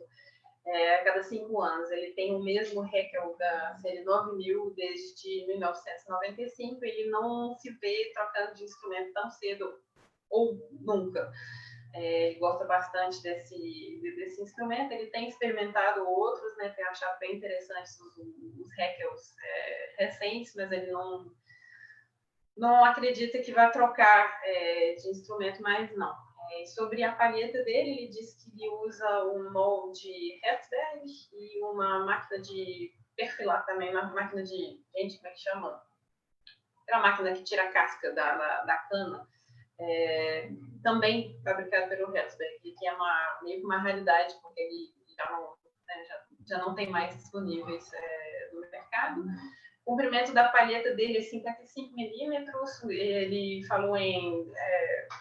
a cada 5 anos. Ele tem o mesmo Heckel da série 9000 desde 1995. Ele não se vê trocando de instrumento tão cedo ou nunca. Ele gosta bastante desse instrumento. Ele tem experimentado outros, né? Tem achado bem interessantes os Heckels recentes, mas ele não acredita que vai trocar de instrumento mais, não. Sobre a palheta dele, ele disse que ele usa um molde Hertzberg e uma máquina de perfilar também, uma máquina de... Gente, como é que chama? É uma máquina que tira a casca da cana. também fabricado pelo Stomberg, que é meio que uma raridade, porque ele já não tem mais disponíveis no mercado. O comprimento da palheta dele é 55 milímetros. Ele falou em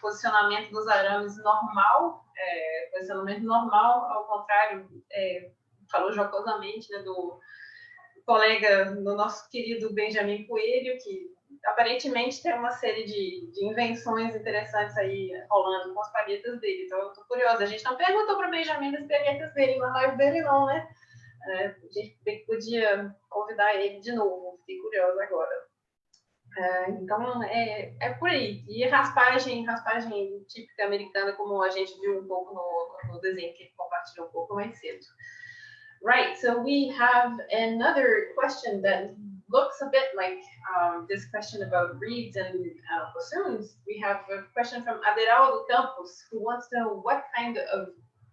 posicionamento dos arames normal, posicionamento normal, ao contrário, falou jocosamente, né, do colega, do nosso querido Benjamin Coelho, que aparentemente tem uma série de invenções interessantes aí rolando com as palhetas dele. Então, eu tô curiosa. A gente não perguntou para o Benjamin das palhetas dele na live dele, não, né? A gente podia convidar ele de novo. Fiquei curiosa agora. Então, é por aí. E raspagem típica americana, como a gente viu um pouco no desenho que ele compartilhou um pouco mais cedo. Right, so we have another question that looks a bit like this question about reeds and bassoons. We have a question from Aderaldo Campos, who wants to know what kind of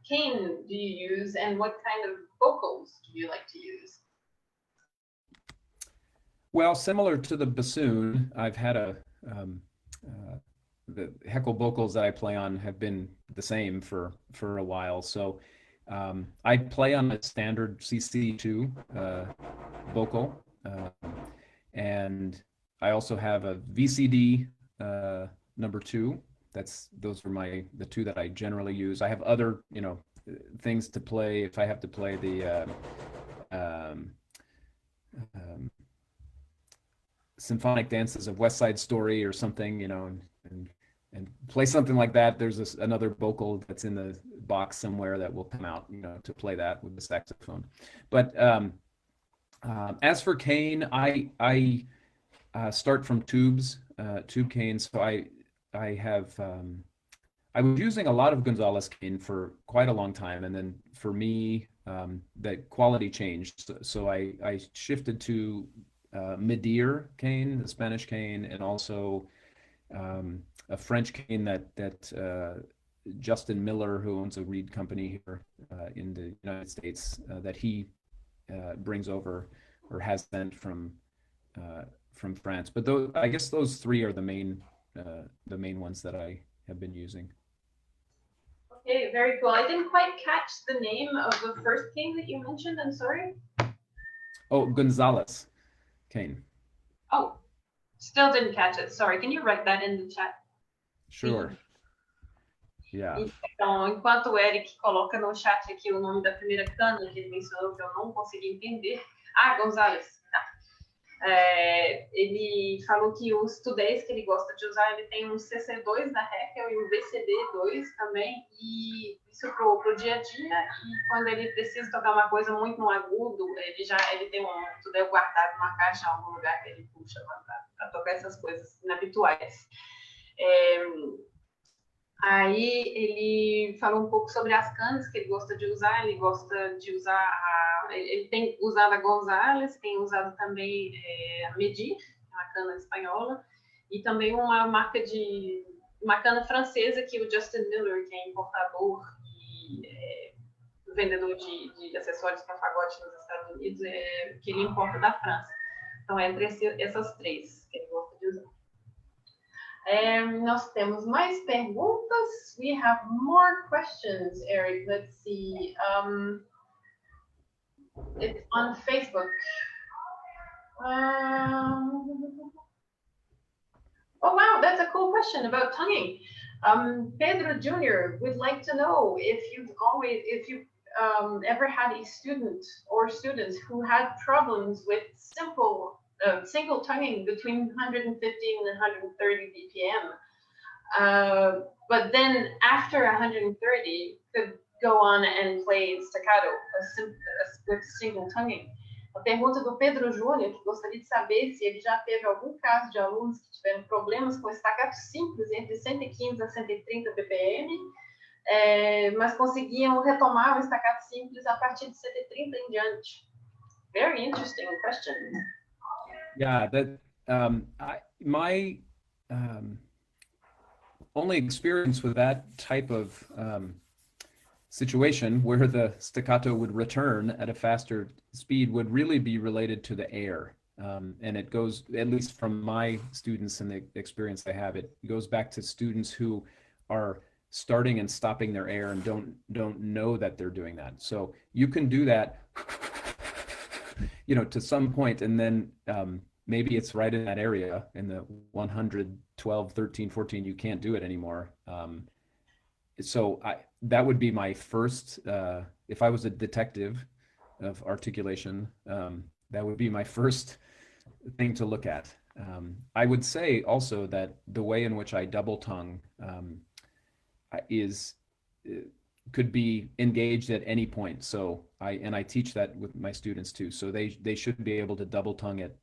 cane do you use and what kind of vocals do you like to use? Well, similar to the bassoon, I've had the Heckle vocals that I play on have been the same for a while. So I play on a standard CC2 vocal, and I also have a VCD number 2. Those are the two that I generally use. I have other things to play if I have to play the symphonic dances of West Side Story or something, and play something like that. There's another vocal that's in the box somewhere that will come out, to play that with the saxophone. But as for cane, I start from tube canes. So I was using a lot of Gonzalez cane for quite a long time, and then for me, the quality changed. So I shifted to Medir cane, the Spanish cane, and also a French cane that Justin Miller, who owns a reed company here in the United States, that he brings over or has sent from France. But I guess those three are the main ones that I have been using. Okay, very cool. I didn't quite catch the name of the first cane that you mentioned. I'm sorry. Oh, Gonzalez cane. Oh, still didn't catch it. Sorry. Can you write that in the chat? Sure. Yeah. Então, enquanto o Eric coloca no chat aqui o nome da primeira cana que ele mencionou, que eu não consegui entender. Gonzalez. Tá. Ele falou que os tudéis que ele gosta de usar, ele tem um CC2 da Heckel e um VCD2 também, e isso pro dia a dia, e quando ele precisa tocar uma coisa muito no agudo, ele tem um tudel guardado numa caixa em algum lugar que ele puxa para tocar essas coisas inabituais. Aí ele falou um pouco sobre as canas que ele gosta de usar. Ele gosta de usar ele tem usado a Gonzalez, tem usado também a Medir, uma cana espanhola, e também uma cana francesa que o Justin Miller, que é importador e vendedor de acessórios para fagote nos Estados Unidos, que ele importa da França. Então, entre essas três que ele gosta de usar. Nós temos mais perguntas. We have more questions, Eric. Let's see. It's on Facebook. Oh, wow, that's a cool question about tonguing. Pedro Jr. would like to know if you've ever had a student or students who had problems with single tonguing between 115 and 130 BPM. But then after 130, could go on and play staccato with single tonguing. A pergunta do Pedro Júnior, que gostaria de saber se ele já teve algum caso de alunos que tiveram problemas com staccato simples entre 115 a 130 BPM, mas conseguiam retomar o staccato simples a partir de 130 em diante. Very interesting question. Yeah, my only experience with that type of situation where the staccato would return at a faster speed would really be related to the air. And it goes, at least from my students and the experience I have, it goes back to students who are starting and stopping their air and don't know that they're doing that. So you can do that, to some point, and then maybe it's right in that area in the 112, 13, 14, you can't do it anymore. So that would be my first, if I was a detective of articulation, that would be my first thing to look at. I would say also that the way in which I double tongue could be engaged at any point. So I teach that with my students too. So they should be able to double tongue at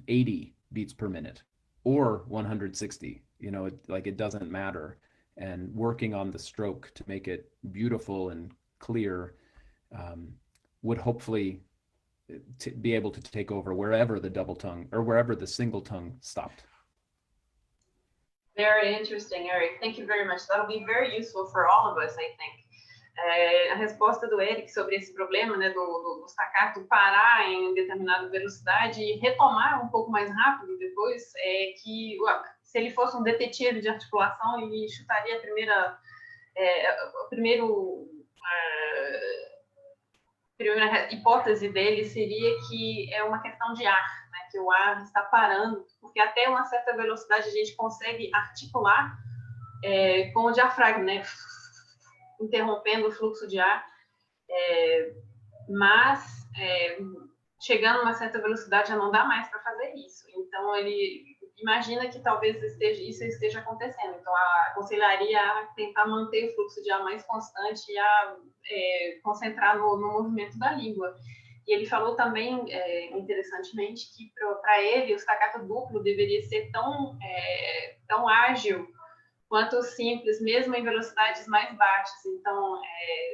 80 beats per minute or 160. It doesn't matter. And working on the stroke to make it beautiful and clear would hopefully be able to take over wherever the double tongue or wherever the single tongue stopped. Very interesting, Eric. Thank you very much. That'll be very useful for all of us, I think. A resposta do Eric sobre esse problema, né, do staccato parar em determinada velocidade e retomar um pouco mais rápido depois, é que se ele fosse um detetive de articulação, ele chutaria a primeira hipótese dele seria que é uma questão de ar, né, que o ar está parando, porque até uma certa velocidade a gente consegue articular com o diafragma, né, interrompendo o fluxo de ar, mas chegando a uma certa velocidade já não dá mais para fazer isso. Então ele imagina que talvez isso esteja acontecendo. Então aconselharia a tentar manter o fluxo de ar mais constante e a concentrar no movimento da língua. E ele falou também, interessantemente, que para ele o staccato duplo deveria ser tão ágil quanto o simples, mesmo em velocidades mais baixas. Então,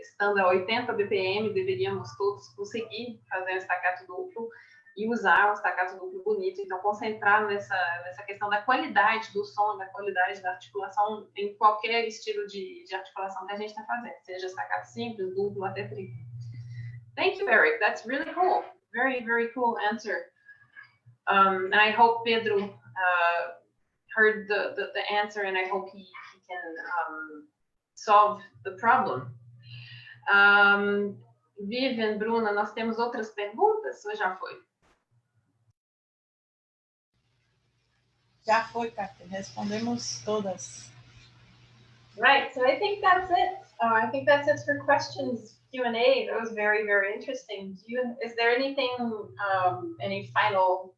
estando a 80 BPM, deveríamos todos conseguir fazer um staccato duplo e usar um staccato duplo bonito. Então, concentrar nessa questão da qualidade do som, da qualidade da articulação em qualquer estilo de articulação que a gente está fazendo, seja staccato simples, duplo, até triplo. Thank you, Eric. That's really cool. Very, very cool answer. And I hope Pedro heard the answer, and I hope he can solve the problem. Vivian, Bruna, nós temos outras perguntas ou já foi? Já foi, Kátia. Respondemos todas. Right, so I think that's it. I think that's it for questions, Q&A. That was very, very interesting. Is there anything, any final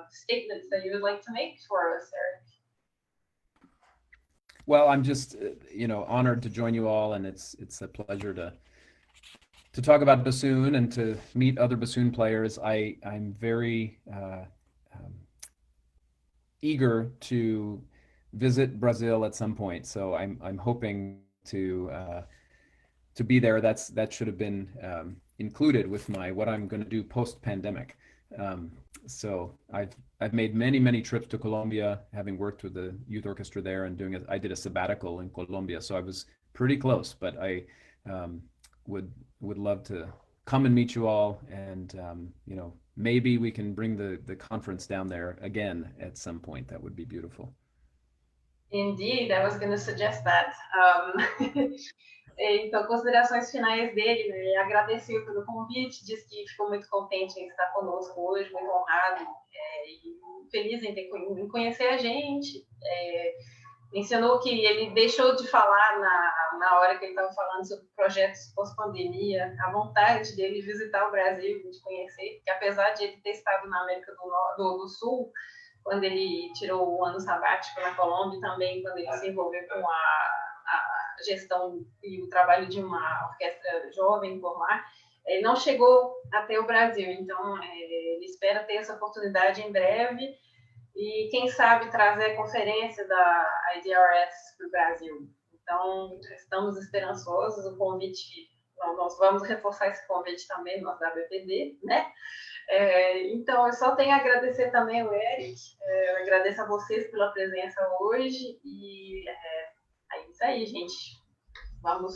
statements that you would like to make for us, Eric? Well, I'm just, honored to join you all, and it's a pleasure to talk about bassoon and to meet other bassoon players. I'm very eager to visit Brazil at some point, so I'm hoping to be there. That should have been included with what I'm going to do post-pandemic. So I've made many trips to Colombia, having worked with the youth orchestra there and I did a sabbatical in Colombia, so I was pretty close, but I would love to come and meet you all, and maybe we can bring the conference down there again at some point. That would be beautiful. Indeed, I was going to suggest that. Então, considerações finais dele, né? Ele agradeceu pelo convite, disse que ficou muito contente em estar conosco hoje, muito honrado e feliz em conhecer a gente. Mencionou que ele deixou de falar na hora que ele estava falando sobre projetos pós-pandemia, a vontade dele de visitar o Brasil, de conhecer, porque apesar de ele ter estado na América do Sul, quando ele tirou o ano sabático na Colômbia, também quando ele se envolveu com a gestão e o trabalho de uma orquestra jovem por lá, ele não chegou até o Brasil. Então, ele espera ter essa oportunidade em breve e, quem sabe, trazer a conferência da IDRS para o Brasil. Então, estamos esperançosos. O convite, nós vamos reforçar esse convite também, nós da BPD, né? Então, eu só tenho a agradecer também ao Eric, eu agradeço a vocês pela presença hoje e é isso aí, gente. Vamos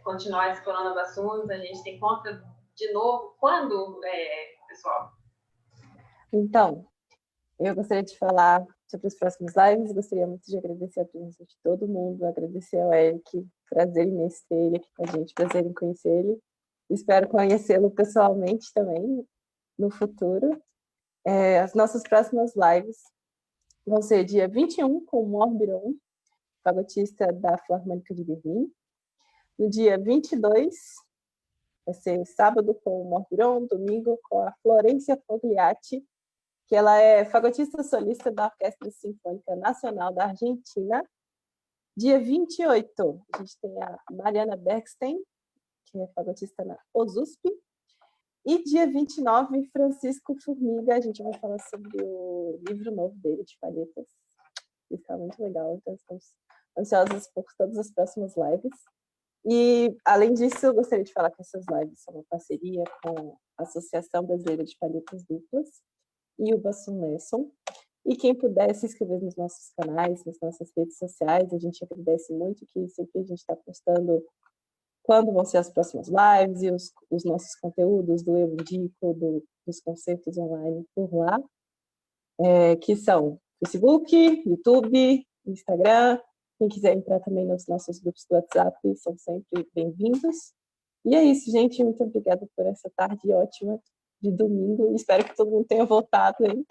continuar explorando assuntos. A gente se encontra de novo quando, pessoal? Então, eu gostaria de falar sobre os próximos lives, gostaria muito de agradecer a presença de todo mundo, agradecer ao Eric, prazer imenso ter ele aqui com a gente, prazer em conhecer ele. Espero conhecê-lo pessoalmente também no futuro. As nossas próximas lives vão ser dia 21 com o Morbiron, fagotista da Filarmônica de Berlim. No dia 22, vai ser sábado com o Morbiron, domingo com a Florência Fogliatti, que ela é fagotista solista da Orquestra Sinfônica Nacional da Argentina. Dia 28, a gente tem a Mariana Bergstein, que é fagotista na OSUSP. E dia 29, Francisco Formiga, a gente vai falar sobre o livro novo dele, de palhetas. Isso é muito legal, então estamos ansiosos por todas as próximas lives. E, além disso, eu gostaria de falar que essas lives são uma parceria com a Associação Brasileira de Palhetas Duplas e o Basson Lesson. E quem puder se inscrever nos nossos canais, nas nossas redes sociais, a gente agradece muito que sempre a gente está postando quando vão ser as próximas lives e os nossos conteúdos do Eu Indico, dos concertos online por lá, que são Facebook, YouTube, Instagram. Quem quiser entrar também nos nossos grupos do WhatsApp, são sempre bem-vindos. E é isso, gente. Muito obrigada por essa tarde ótima de domingo. Espero que todo mundo tenha voltado, hein?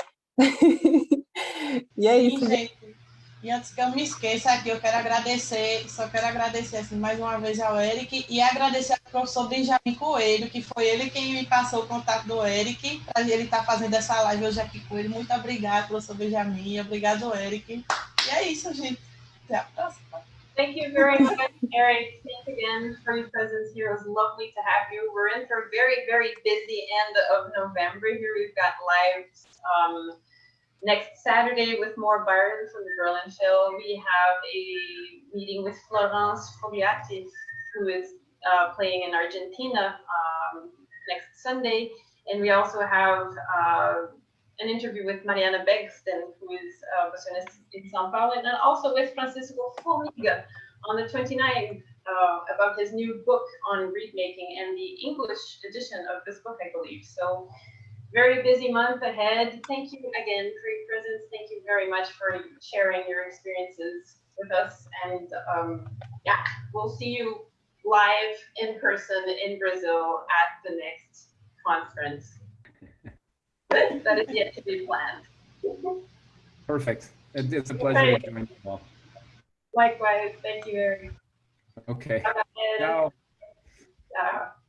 E é Sim, isso, gente. E antes que eu me esqueça aqui, eu quero agradecer, só quero agradecer assim, mais uma vez ao Eric e agradecer ao professor Benjamin Coelho, que foi ele quem me passou o contato do Eric, para ele estar fazendo essa live hoje aqui com ele. Muito obrigada, professor Benjamin. Obrigado, Eric. E é isso, gente. Até a próxima. Thank you very much, Eric. Thanks again for your presence here. It was lovely to have you. We're in for a very, very busy end of November. Here we've got lives next Saturday with more Byron from the Berlin Show. We have a meeting with Florence Fogliatti, who is playing in Argentina next Sunday. And we also have an interview with Mariana Begston, who is a bassoonist in São Paulo, and also with Francisco Formiga on the 29th about his new book on reed making and the English edition of this book, I believe. So very busy month ahead. Thank you again for your presence. Thank you very much for sharing your experiences with us. And yeah, we'll see you live in person in Brazil at the next conference. That is yet to be planned. Perfect. It's a pleasure to join you all. Likewise. Thank you, Eric. Okay. Bye-bye. Ciao. Ciao.